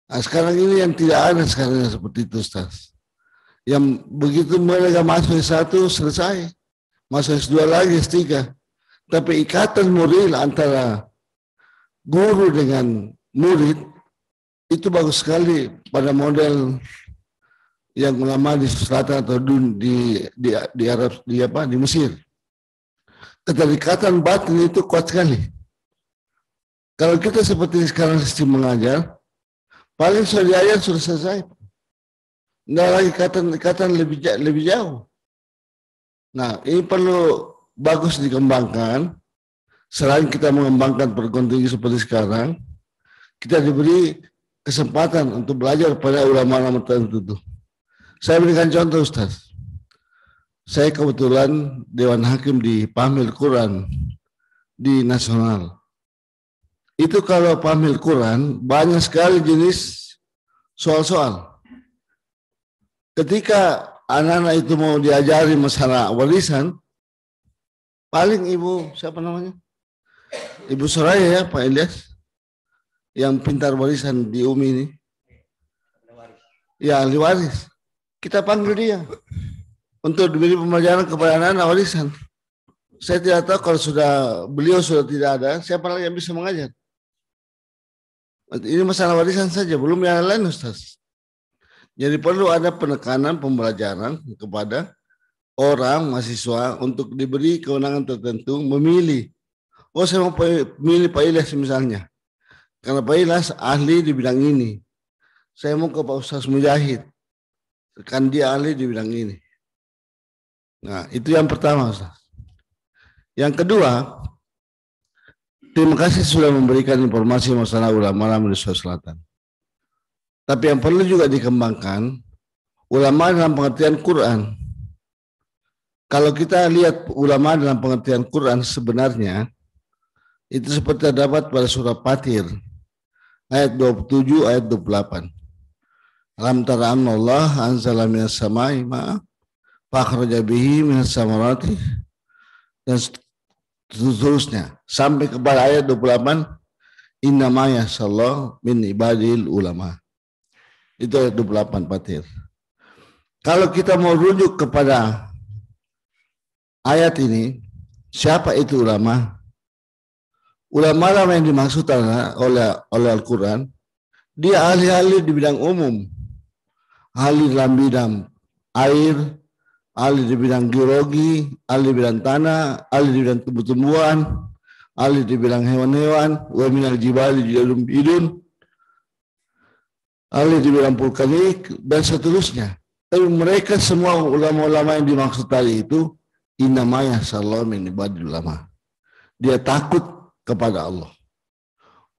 Nah, sekarang ini yang tidak ada sekarang seperti itu, Ustaz. Yang begitu mereka masuk S1 selesai. Masuk S2 lagi, S3. Tapi ikatan moral antara guru dengan murid itu bagus sekali pada model yang ulama di selatan atau di Arab di Mesir. Keterikatan batin itu kuat sekali. Kalau kita seperti sekarang sistem mengajar, paling sudah diajar sudah selesai. Nggak lagi ikatan lebih jauh. Nah, ini perlu bagus dikembangkan. Selain kita mengembangkan perguruan tinggi seperti sekarang, kita diberi kesempatan untuk belajar pada ulama-ulama tertentu. Saya berikan contoh, Ustaz. Saya kebetulan Dewan Hakim di Pamil Quran di Nasional. Itu kalau pamil Quran, banyak sekali jenis soal-soal. Ketika anak-anak itu mau diajari masalah warisan, paling siapa namanya? Ibu Soraya ya, Pak Ilyas, yang pintar warisan di UMI ini. Ya, ahli waris. Kita panggil dia untuk diberi pembelajaran kepada anak-anak warisan. Saya tidak tahu kalau beliau sudah tidak ada, siapa lagi yang bisa mengajar. Ini masalah warisan saja, belum yang lain, Ustaz. Jadi perlu ada penekanan pembelajaran kepada orang mahasiswa untuk diberi kewenangan tertentu memilih. Oh, saya mau memilih Pak Ilyas misalnya. Karena Pak Ilyas ahli di bidang ini. Saya mau ke Pak Ustaz Mujahid. Kan dia ahli di bidang ini. Nah, itu yang pertama, Ustaz. Yang kedua, terima kasih sudah memberikan informasi masalah ulama di Sulawesi Selatan. Tapi yang perlu juga dikembangkan, ulama dalam pengertian Quran. Kalau kita lihat ulama dalam pengertian Quran sebenarnya, itu seperti terdapat pada surah Fatir, ayat 27, ayat 28. Alam tara Allah anzala minas samai ma'a fakhraja bihi minas samarati, dan seterusnya sampai kepada ayat 28, innama yasallahu min ibadil ulama. Itu ayat 28 Fatir. Kalau kita mau rujuk kepada ayat ini, siapa itu ulama? Ulama yang dimaksud oleh Al-Quran, dia ahli-ahli di bidang umum, ahli dalam bidang air, ahli di bidang geologi, ahli di bidang tanah, ahli di bidang tumbuh-tumbuhan, ahli di bidang hewan-hewan, wa minal jibali jadum bidun, ahli di bidang vulkanik, dan seterusnya. Tapi mereka semua ulama-ulama yang dimaksud tadi itu, innamaya sallallahu min ibadil ulama. Dia takut kepada Allah.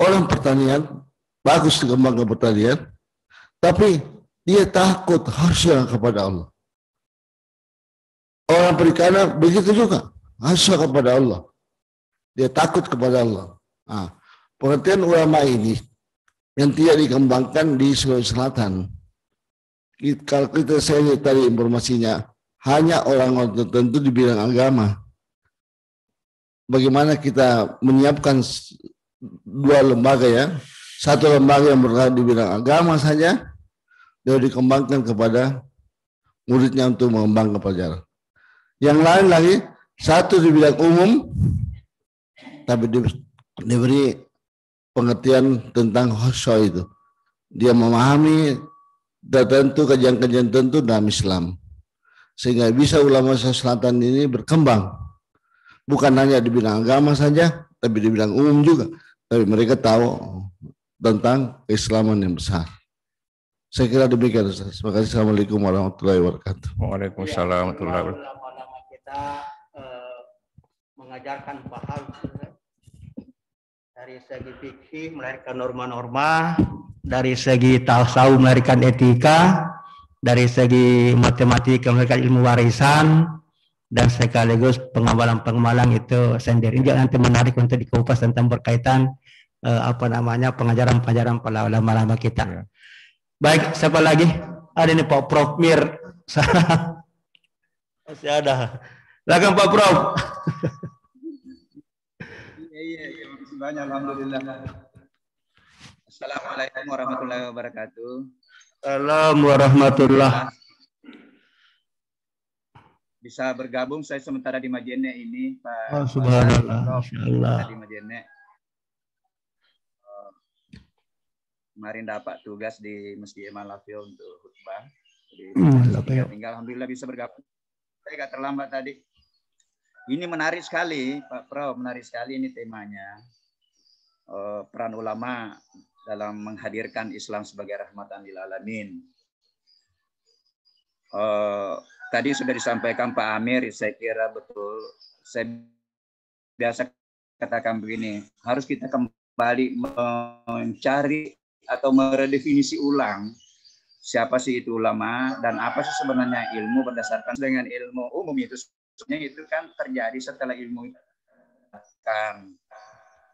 Orang pertanian, bagus dikembangkan pertanian, tapi dia takut hasil kepada Allah. Orang perikanan begitu juga, hasil kepada Allah. Dia takut kepada Allah. Nah, pengertian ulama ini yang tidak dikembangkan di Sulawesi Selatan. Kalau kita saya lihat tadi informasinya, hanya orang-orang tertentu di bidang agama. Bagaimana kita menyiapkan dua lembaga ya, satu lembaga yang berada di bidang agama saja, dia dikembangkan kepada muridnya untuk mengembangkan pelajaran. Yang lain lagi, satu di bidang umum, tapi diberi pengertian tentang khusyuk itu. Dia memahami tertentu, kajian-kajian tertentu dalam Islam. Sehingga bisa ulama selatan ini berkembang. Bukan hanya di bidang agama saja, tapi di bidang umum juga. Tapi mereka tahu tentang keislaman yang besar. Saya kira demikian, Ustaz. Terima kasih. Assalamualaikum warahmatullahi wabarakatuh. Waalaikumsalam warahmatullahi wabarakatuh. Ulama-ulama kita mengajarkan paham dari segi fikih melahirkan norma-norma, dari segi tasawuf melahirkan etika, dari segi matematika melahirkan ilmu warisan, dan sekaligus pengamalan-pengamalan itu sendiri. Juga nanti menarik untuk dikupas tentang berkaitan pengajaran-pengajaran para ulama-ulama kita. Ya. Baik, siapa lagi? Ada nih Pak Prof Mir. Masih ada. Silakan Pak Prof. Iya, terima kasih banyak. Alhamdulillah. Assalamualaikum warahmatullahi wabarakatuh. Assalamualaikum warahmatullahi. Bisa bergabung saya sementara di Majene ini, Pak. Oh, subhanallah. Insyaallah. Di Majene. Kemarin dapat tugas di Masjid Imam Lafio untuk khutbah. Jadi tinggal alhamdulillah bisa bergabung. Saya agak terlambat tadi. Ini menarik sekali, Pak Prof, menarik sekali ini temanya. Peran ulama dalam menghadirkan Islam sebagai rahmatan lil alamin. Tadi sudah disampaikan Pak Amir, saya kira betul. Saya biasa katakan begini, harus kita kembali mencari atau meredefinisi ulang siapa sih itu ulama dan apa sih sebenarnya ilmu berdasarkan dengan ilmu umum itu kan terjadi setelah ilmu kan.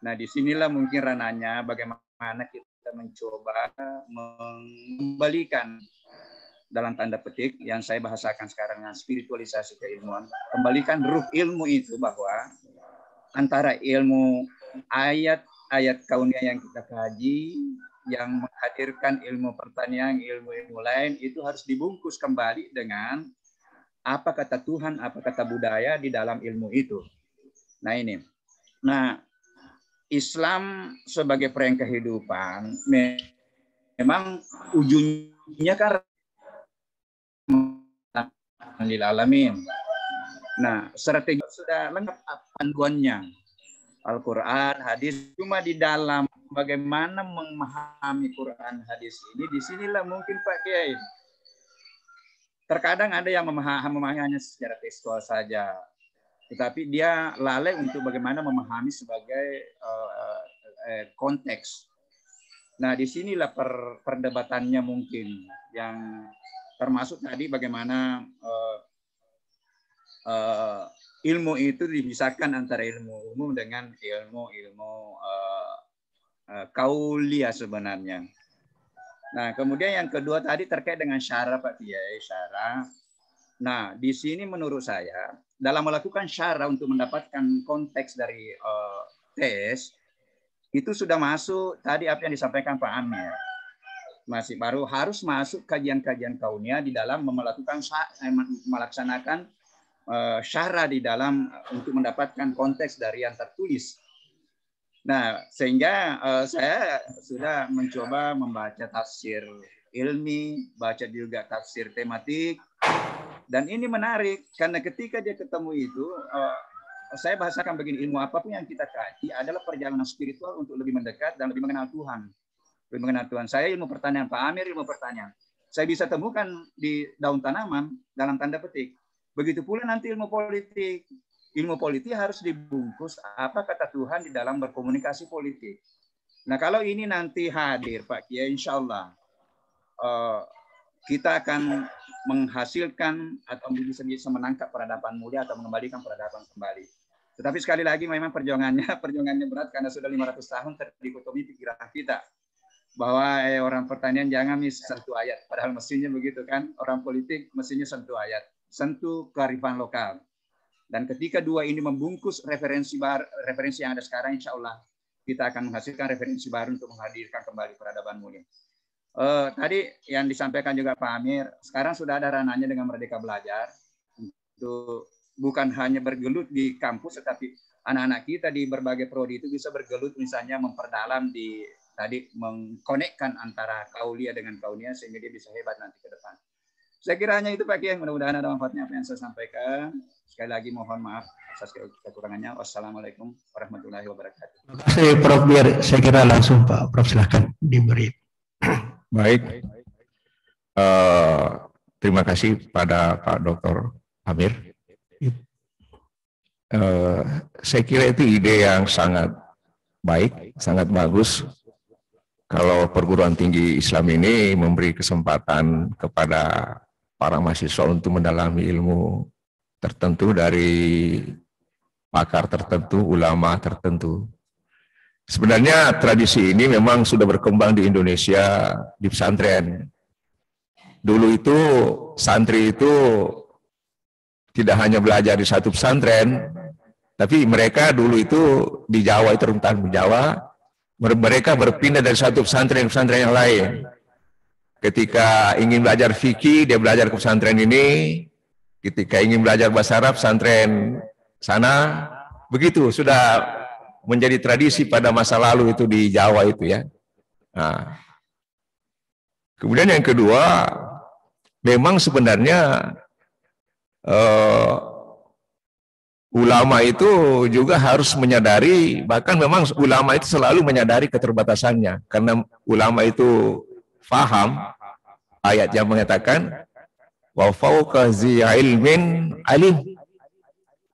Nah, disinilah mungkin rananya bagaimana kita mencoba mengembalikan dalam tanda petik yang saya bahasakan sekarang dengan spiritualisasi keilmuan, kembalikan ruh ilmu itu bahwa antara ilmu ayat kauniyah yang kita kaji yang menghadirkan ilmu pertanian, ilmu-ilmu lain itu harus dibungkus kembali dengan apa kata Tuhan, apa kata budaya di dalam ilmu itu. Nah ini. Nah, Islam sebagai perang kehidupan memang ujungnya kan lil alamin. Nah, strategi sudah lengkap panduannya. Al-Quran, hadis, cuma di dalam bagaimana memahami Quran hadis ini, disinilah mungkin Pak Kiai. Terkadang ada yang memahaminya secara tekstual saja, tetapi dia lalai untuk bagaimana memahami sebagai konteks. Nah, disinilah perdebatannya mungkin, yang termasuk tadi bagaimana ilmu itu dipisahkan antara ilmu umum dengan ilmu kauliyah sebenarnya. Nah, kemudian yang kedua tadi terkait dengan syara Pak Kiai, syara. Nah, di sini menurut saya dalam melakukan syara untuk mendapatkan konteks dari tes itu sudah masuk tadi apa yang disampaikan Pak Amir. Masih baru harus masuk kajian-kajian kauniyah di dalam melaksanakan syara di dalam untuk mendapatkan konteks dari yang tertulis. Nah, sehingga saya sudah mencoba membaca tafsir ilmi, baca juga tafsir tematik, dan ini menarik karena ketika dia ketemu itu, saya bahasakan begini, ilmu apapun yang kita kaji adalah perjalanan spiritual untuk lebih mendekat dan lebih mengenal Tuhan. Lebih mengenal Tuhan. Saya ilmu pertanian, Pak Amir ilmu pertanian. Saya bisa temukan di daun tanaman dalam tanda petik. Begitu pula nanti ilmu politik. Ilmu politik harus dibungkus apa kata Tuhan di dalam berkomunikasi politik. Nah, kalau ini nanti hadir Pak Kiai, insya Allah kita akan menghasilkan atau bisa menangkap peradaban mulia atau mengembalikan peradaban kembali. Tetapi sekali lagi memang perjuangannya berat karena sudah 500 tahun terdikotomi pikiran kita bahwa orang pertanian jangan sentuh ayat, padahal mestinya begitu kan, orang politik mestinya sentuh ayat, sentuh kearifan lokal. Dan ketika dua ini membungkus referensi yang ada sekarang, insya Allah kita akan menghasilkan referensi baru untuk menghadirkan kembali peradaban mulia. Tadi yang disampaikan juga Pak Amir, sekarang sudah ada ranahnya dengan Merdeka Belajar untuk bukan hanya bergelut di kampus, tetapi anak-anak kita di berbagai prodi itu bisa bergelut, misalnya memperdalam di tadi mengkonekkan antara kaulia dengan kaunia sehingga dia bisa hebat nanti ke depan. Saya kira hanya itu Pak Kiai, mudah-mudahan ada manfaatnya apa yang saya sampaikan. Sekali lagi mohon maaf atas kekurangannya. Wassalamualaikum warahmatullahi wabarakatuh. Terima kasih Prof. Biar saya kira langsung Pak Prof silakan diberi. Baik. Terima kasih pada Pak Dr. Amir. Saya kira itu ide yang sangat baik, sangat bagus. Kalau perguruan tinggi Islam ini memberi kesempatan kepada para mahasiswa untuk mendalami ilmu tertentu dari pakar tertentu, ulama tertentu. Sebenarnya tradisi ini memang sudah berkembang di Indonesia di pesantren. Dulu itu santri itu tidak hanya belajar di satu pesantren, tapi mereka dulu itu di Jawa, itu rentan Jawa, mereka berpindah dari satu pesantren ke pesantren yang lain. Ketika ingin belajar fikih, dia belajar ke pesantren ini. Ketika ingin belajar bahasa Arab, pesantren sana. Begitu, sudah menjadi tradisi pada masa lalu itu di Jawa itu ya. Nah, kemudian yang kedua, memang sebenarnya ulama itu juga harus menyadari, bahkan memang ulama itu selalu menyadari keterbatasannya, karena ulama itu faham ayat yang mengatakan wa fauqa zi ilmin alim,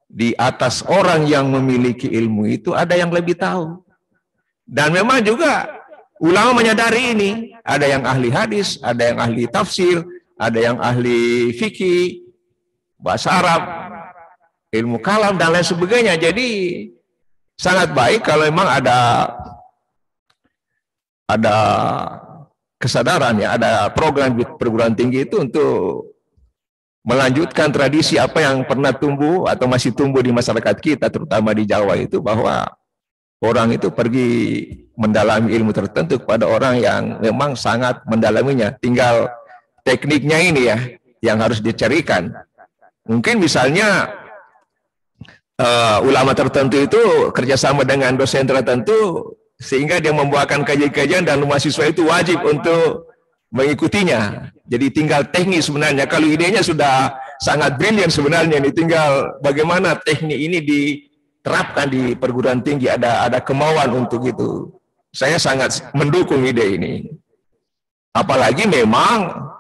di atas orang yang memiliki ilmu itu ada yang lebih tahu. Dan memang juga ulama menyadari ini, ada yang ahli hadis, ada yang ahli tafsir, ada yang ahli fikih, bahasa Arab, ilmu kalam dan lain sebagainya. Jadi sangat baik kalau memang ada kesadaran ya, ada program perguruan tinggi itu untuk melanjutkan tradisi apa yang pernah tumbuh atau masih tumbuh di masyarakat kita, terutama di Jawa itu, bahwa orang itu pergi mendalami ilmu tertentu kepada orang yang memang sangat mendalaminya. Tinggal tekniknya ini ya yang harus dicarikan. Mungkin misalnya ulama tertentu itu kerjasama dengan dosen tertentu sehingga dia membuatkan kajian-kajian dan mahasiswa itu wajib untuk mengikutinya. Jadi tinggal teknik sebenarnya. Kalau idenya sudah sangat brilian sebenarnya, ini tinggal bagaimana teknik ini diterapkan di perguruan tinggi, ada kemauan untuk itu. Saya sangat mendukung ide ini. Apalagi memang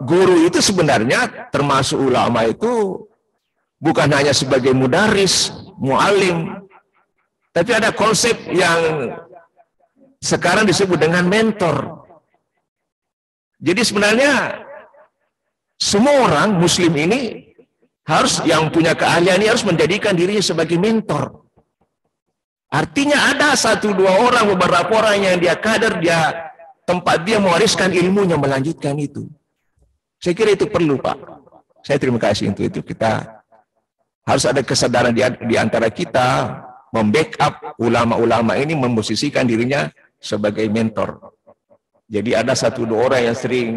guru itu sebenarnya termasuk ulama itu bukan hanya sebagai mudaris, muallim, tapi ada konsep yang sekarang disebut dengan mentor. Jadi sebenarnya semua orang muslim ini harus, yang punya keahlian ini harus menjadikan dirinya sebagai mentor. Artinya ada satu dua orang, beberapa orang yang dia kader, dia tempat dia mewariskan ilmunya, melanjutkan itu. Saya kira itu perlu Pak. Saya terima kasih untuk itu. Kita harus ada kesadaran di antara kita membackup ulama-ulama ini, memposisikan dirinya sebagai mentor. Jadi ada satu dua orang yang sering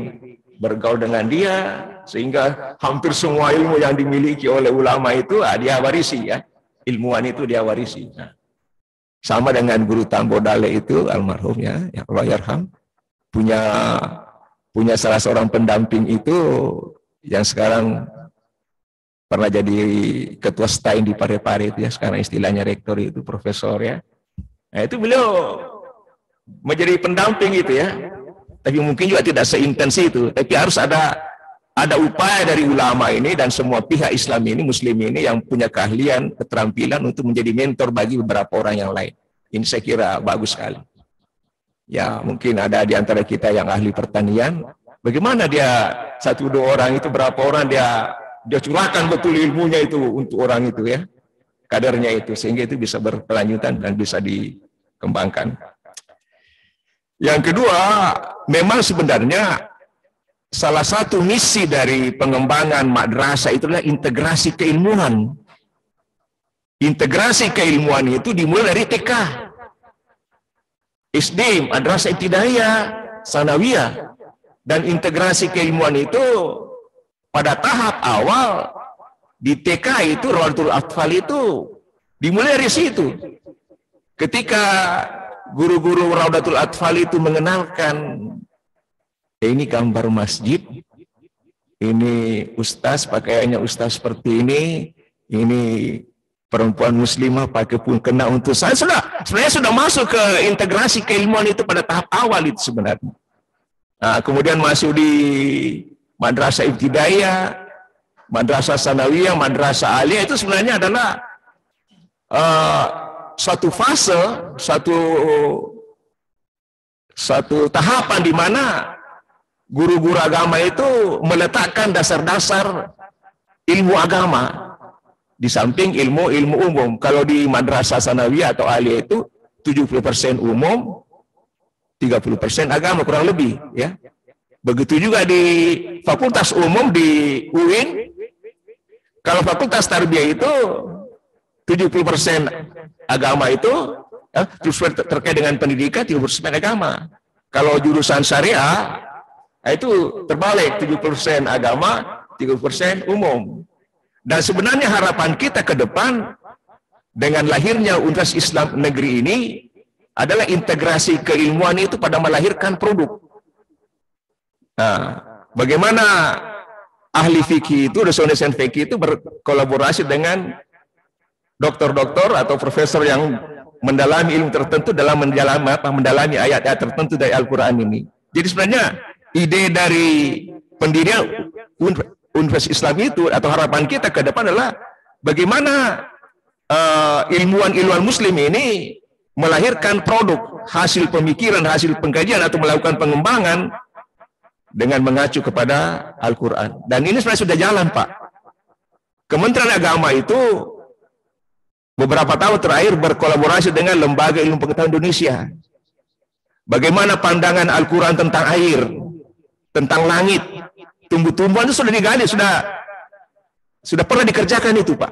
bergaul dengan dia, sehingga hampir semua ilmu yang dimiliki oleh ulama itu dia warisi ya. Ilmuwan itu dia warisi. Nah, sama dengan guru Tambo Dale itu almarhum ya, yang Allah yarham, punya salah seorang pendamping itu yang sekarang pernah jadi ketua STAIN di Parepare itu ya, sekarang istilahnya rektor itu, profesor ya. Nah itu beliau menjadi pendamping itu ya. Tapi mungkin juga tidak seintens itu. Tapi harus ada upaya dari ulama ini dan semua pihak Islam ini, Muslim ini yang punya keahlian, keterampilan untuk menjadi mentor bagi beberapa orang yang lain. Ini saya kira bagus sekali. Ya mungkin ada di antara kita yang ahli pertanian. Bagaimana dia satu dua orang itu, berapa orang dia dia curahkan betul ilmunya itu untuk orang itu ya, kadernya itu, sehingga itu bisa berkelanjutan dan bisa dikembangkan. Yang kedua, memang sebenarnya salah satu misi dari pengembangan madrasah itulah integrasi keilmuan. Integrasi keilmuan itu dimulai dari TK, SD, madrasah ibtidaiyah, sanawiyah, dan integrasi keilmuan itu pada tahap awal di TK itu Raudatul Atfal itu dimulai dari situ. Ketika guru-guru Raudatul Atfal itu mengenalkan, ini gambar masjid, ini ustaz pakaiannya ustaz seperti ini perempuan muslimah pakai pun kena untuk saya, sebenarnya sudah masuk ke integrasi keilmuan itu pada tahap awal itu sebenarnya. Nah, kemudian masuk di madrasah ibtidaiyah, madrasah sanawiyah, madrasah aliyah, itu sebenarnya adalah suatu fase, satu tahapan di mana guru-guru agama itu meletakkan dasar-dasar ilmu agama di samping ilmu umum. Kalau di madrasah sanawiyah atau aliyah itu 70% umum, 30% agama kurang lebih ya. Begitu juga di fakultas umum di UIN, kalau fakultas tarbiyah itu 70% agama itu ya, terkait dengan pendidikan, 30% agama. Kalau jurusan syariah itu terbalik, 70% agama, 30% umum. Dan sebenarnya harapan kita ke depan dengan lahirnya Universitas Islam Negeri ini adalah integrasi keilmuan itu pada melahirkan produk. Nah, bagaimana ahli fikih itu, dosen-dosen fikih itu berkolaborasi dengan doktor-doktor atau profesor yang mendalami ilmu tertentu dalam mendalami ayat-ayat tertentu dari Al-Quran ini. Jadi sebenarnya ide dari pendirian Universitas Islam itu atau harapan kita ke depan adalah bagaimana ilmuwan-ilmuwan muslim ini melahirkan produk hasil pemikiran, hasil pengkajian atau melakukan pengembangan dengan mengacu kepada Al-Quran. Dan ini sebenarnya sudah jalan, Pak. Kementerian Agama itu beberapa tahun terakhir berkolaborasi dengan Lembaga Ilmu Pengetahuan Indonesia. Bagaimana pandangan Al-Quran tentang air, tentang langit, tumbuh-tumbuhan itu sudah digali, sudah pernah dikerjakan itu, Pak.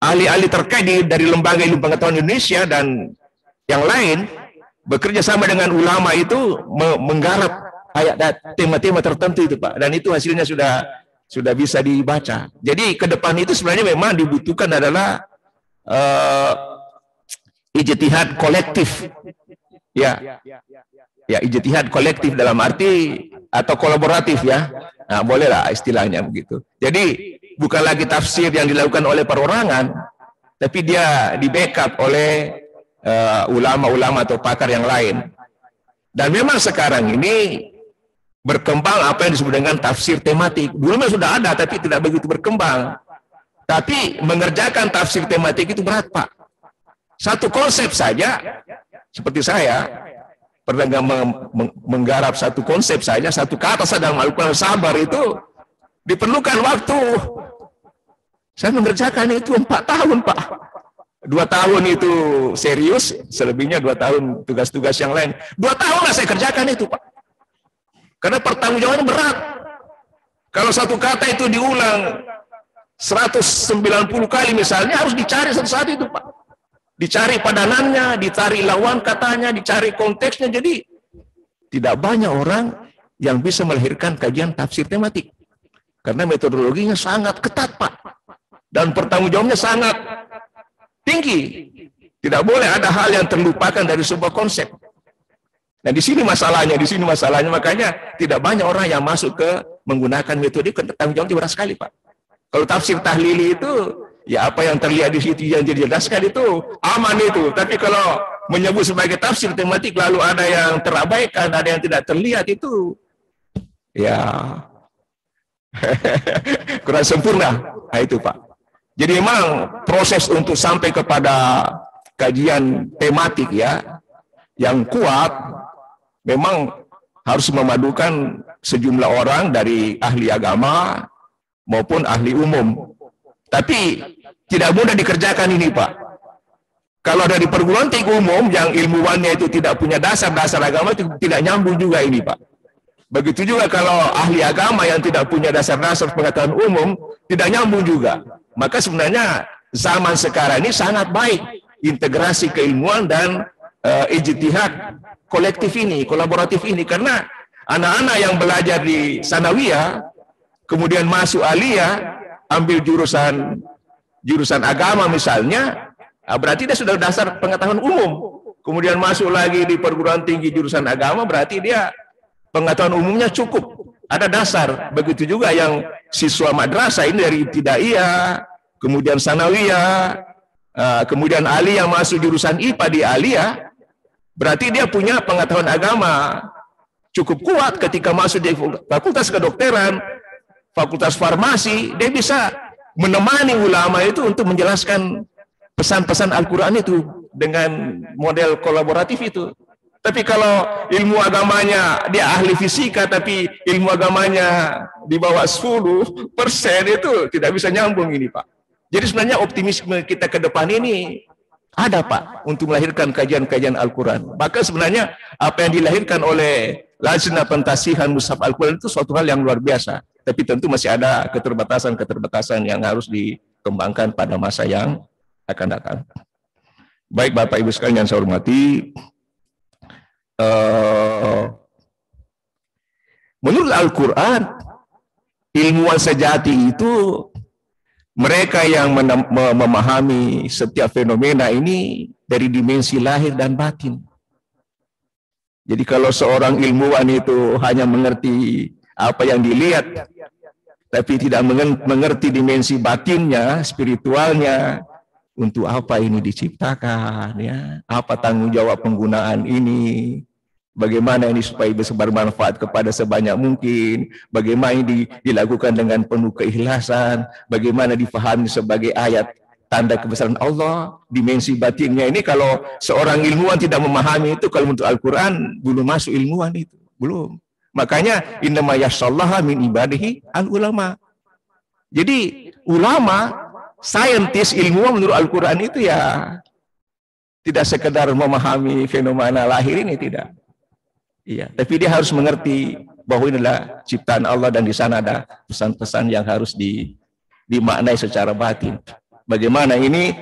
Ahli-ahli terkait dari Lembaga Ilmu Pengetahuan Indonesia dan yang lain bekerja sama dengan ulama itu menggarap ayat tema-tema tertentu itu, Pak. Dan itu hasilnya sudah bisa dibaca. Jadi ke depan itu sebenarnya memang dibutuhkan adalah ijtihad kolektif. Ya, ijtihad kolektif dalam arti atau kolaboratif ya. Nah, bolehlah istilahnya begitu. Jadi bukan lagi tafsir yang dilakukan oleh perorangan, tapi dia di backup oleh ulama-ulama atau pakar yang lain. Dan memang sekarang ini berkembang apa yang disebut dengan tafsir tematik. Dulu memang sudah ada, tapi tidak begitu berkembang. Tapi mengerjakan tafsir tematik itu berat, Pak. Satu konsep saja, seperti saya, pernah menggarap satu konsep saja, satu kata saja dalam Al-Quran, sabar itu diperlukan waktu. Saya mengerjakan itu 4 tahun, Pak. 2 tahun itu serius, selebihnya 2 tahun tugas-tugas yang lain. 2 tahun lah saya kerjakan itu, Pak. Karena pertanggungjawaban berat. Kalau satu kata itu diulang 190 kali misalnya, harus dicari satu-satu itu, Pak. Dicari padanannya, dicari lawan katanya, dicari konteksnya. Jadi tidak banyak orang yang bisa melahirkan kajian tafsir tematik. Karena metodologinya sangat ketat, Pak. Dan pertanggungjawabannya sangat tinggi. Tidak boleh ada hal yang terlupakan dari sebuah konsep. Nah, di sini masalahnya. Makanya tidak banyak orang yang masuk ke menggunakan metode, pertanggungjawabannya berat sekali, Pak. Kalau tafsir tahlili itu, ya apa yang terlihat di situ yang dijelaskan itu aman itu. Tapi kalau menyebut sebagai tafsir tematik lalu ada yang terabaikan, ada yang tidak terlihat, itu ya kurang sempurna. Nah, itu, Pak. Jadi memang proses untuk sampai kepada kajian tematik ya yang kuat memang harus memadukan sejumlah orang dari ahli agama, maupun ahli umum. Tapi tidak mudah dikerjakan ini, Pak. Kalau dari perguruan tinggi umum yang ilmuwannya itu tidak punya dasar-dasar agama, itu tidak nyambung juga ini, Pak. Begitu juga kalau ahli agama yang tidak punya dasar-dasar pengetahuan umum, tidak nyambung juga. Maka sebenarnya zaman sekarang ini sangat baik integrasi keilmuan dan ijtihad kolektif ini, kolaboratif ini, karena anak-anak yang belajar di sanawiyah kemudian masuk aliyah, ambil jurusan agama misalnya, berarti dia sudah dasar pengetahuan umum. Kemudian masuk lagi di perguruan tinggi jurusan agama, berarti dia pengetahuan umumnya cukup, ada dasar. Begitu juga yang siswa madrasah ini dari ibtidaiyah, kemudian sanawiyah, kemudian aliyah masuk jurusan IPA di aliyah, berarti dia punya pengetahuan agama cukup kuat. Ketika masuk di fakultas kedokteran, fakultas farmasi, dia bisa menemani ulama itu untuk menjelaskan pesan-pesan Al-Quran itu dengan model kolaboratif itu. Tapi kalau ilmu agamanya dia ahli fisika, tapi ilmu agamanya di bawah 10% itu tidak bisa nyambung ini, Pak. Jadi sebenarnya optimisme kita ke depan ini ada, Pak, untuk melahirkan kajian-kajian Al-Quran. Maka sebenarnya apa yang dilahirkan oleh Lajnah Pentasihan Mushaf Al-Quran itu suatu hal yang luar biasa. Tapi tentu masih ada keterbatasan-keterbatasan yang harus dikembangkan pada masa yang akan datang. Baik Bapak Ibu sekalian yang saya hormati, menurut Al-Quran, ilmuwan sejati itu mereka yang memahami setiap fenomena ini dari dimensi lahir dan batin. Jadi kalau seorang ilmuwan itu hanya mengerti apa yang dilihat, tapi tidak mengerti dimensi batinnya, spiritualnya, untuk apa ini diciptakan, ya? Apa tanggung jawab penggunaan ini? Bagaimana ini supaya bisa bermanfaat kepada sebanyak mungkin? Bagaimana ini dilakukan dengan penuh keikhlasan? Bagaimana difahami sebagai ayat tanda kebesaran Allah? Dimensi batinnya ini kalau seorang ilmuwan tidak memahami itu, kalau untuk Al-Quran belum masuk ilmuwan itu, belum. Makanya innama yasallaha min ibadihi al-ulama. Jadi ulama, saintis, ilmuwan menurut Al-Quran itu ya tidak sekedar memahami fenomena lahir ini, tidak. Iya, tapi dia harus mengerti bahwa ini adalah ciptaan Allah dan di sana ada pesan-pesan yang harus dimaknai secara batin. Bagaimana ini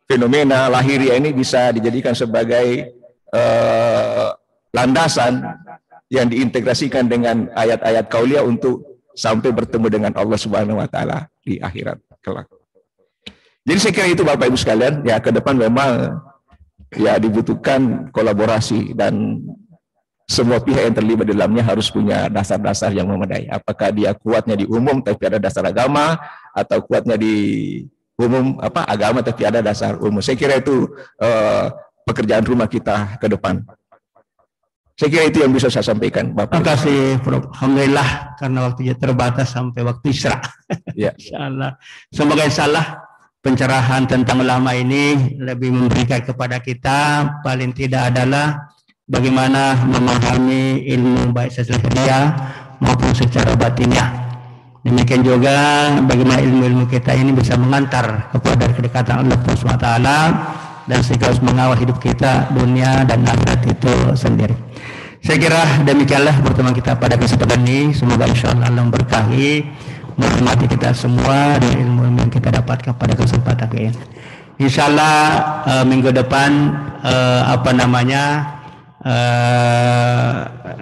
fenomena lahiriah ini bisa dijadikan sebagai landasan yang diintegrasikan dengan ayat-ayat kauliyah untuk sampai bertemu dengan Allah Subhanahu wa taala di akhirat kelak. Jadi saya kira itu Bapak Ibu sekalian, ya ke depan memang ya dibutuhkan kolaborasi dan semua pihak yang terlibat di dalamnya harus punya dasar-dasar yang memadai. Apakah dia kuatnya di umum tapi ada dasar agama, atau kuatnya di umum agama tapi ada dasar umum. Saya kira itu pekerjaan rumah kita ke depan. Saya kira itu yang bisa saya sampaikan, Bapak. Terima kasih, Prof. Alhamdulillah, karena waktunya terbatas sampai waktu isya. Ya. Insyaallah. Semoga insyaallah pencerahan tentang ulama ini lebih memberikan kepada kita paling tidak adalah bagaimana memahami ilmu baik secara zahiriyah maupun secara batinnya. Demikian juga bagaimana ilmu-ilmu kita ini bisa mengantar kepada kedekatan Allah Subhanahu wa taala dan sekaligus mengawal hidup kita dunia dan akhirat itu sendiri. Saya kira demikianlah pertemuan kita pada kesempatan ini. Semoga insyaallah Allah memberkahi, merahmati kita semua dengan ilmu yang kita dapatkan pada kesempatan ini. Insyaallah minggu depan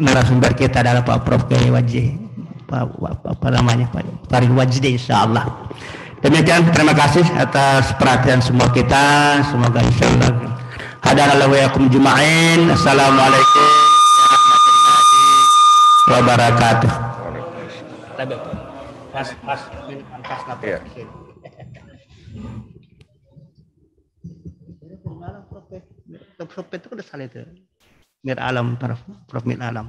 narasumber kita adalah Pak Prof. Kiai Wajih, Pak Farid Wajdi, insyaallah. Demikian, terima kasih atas perhatian semua kita. Semoga insyaallah hadanallahu wa yakum juma'in. Assalamualaikum warahmatullahi wabarakatuh. Prof itu udah salah itu. Mir alam, Prof Mir alam.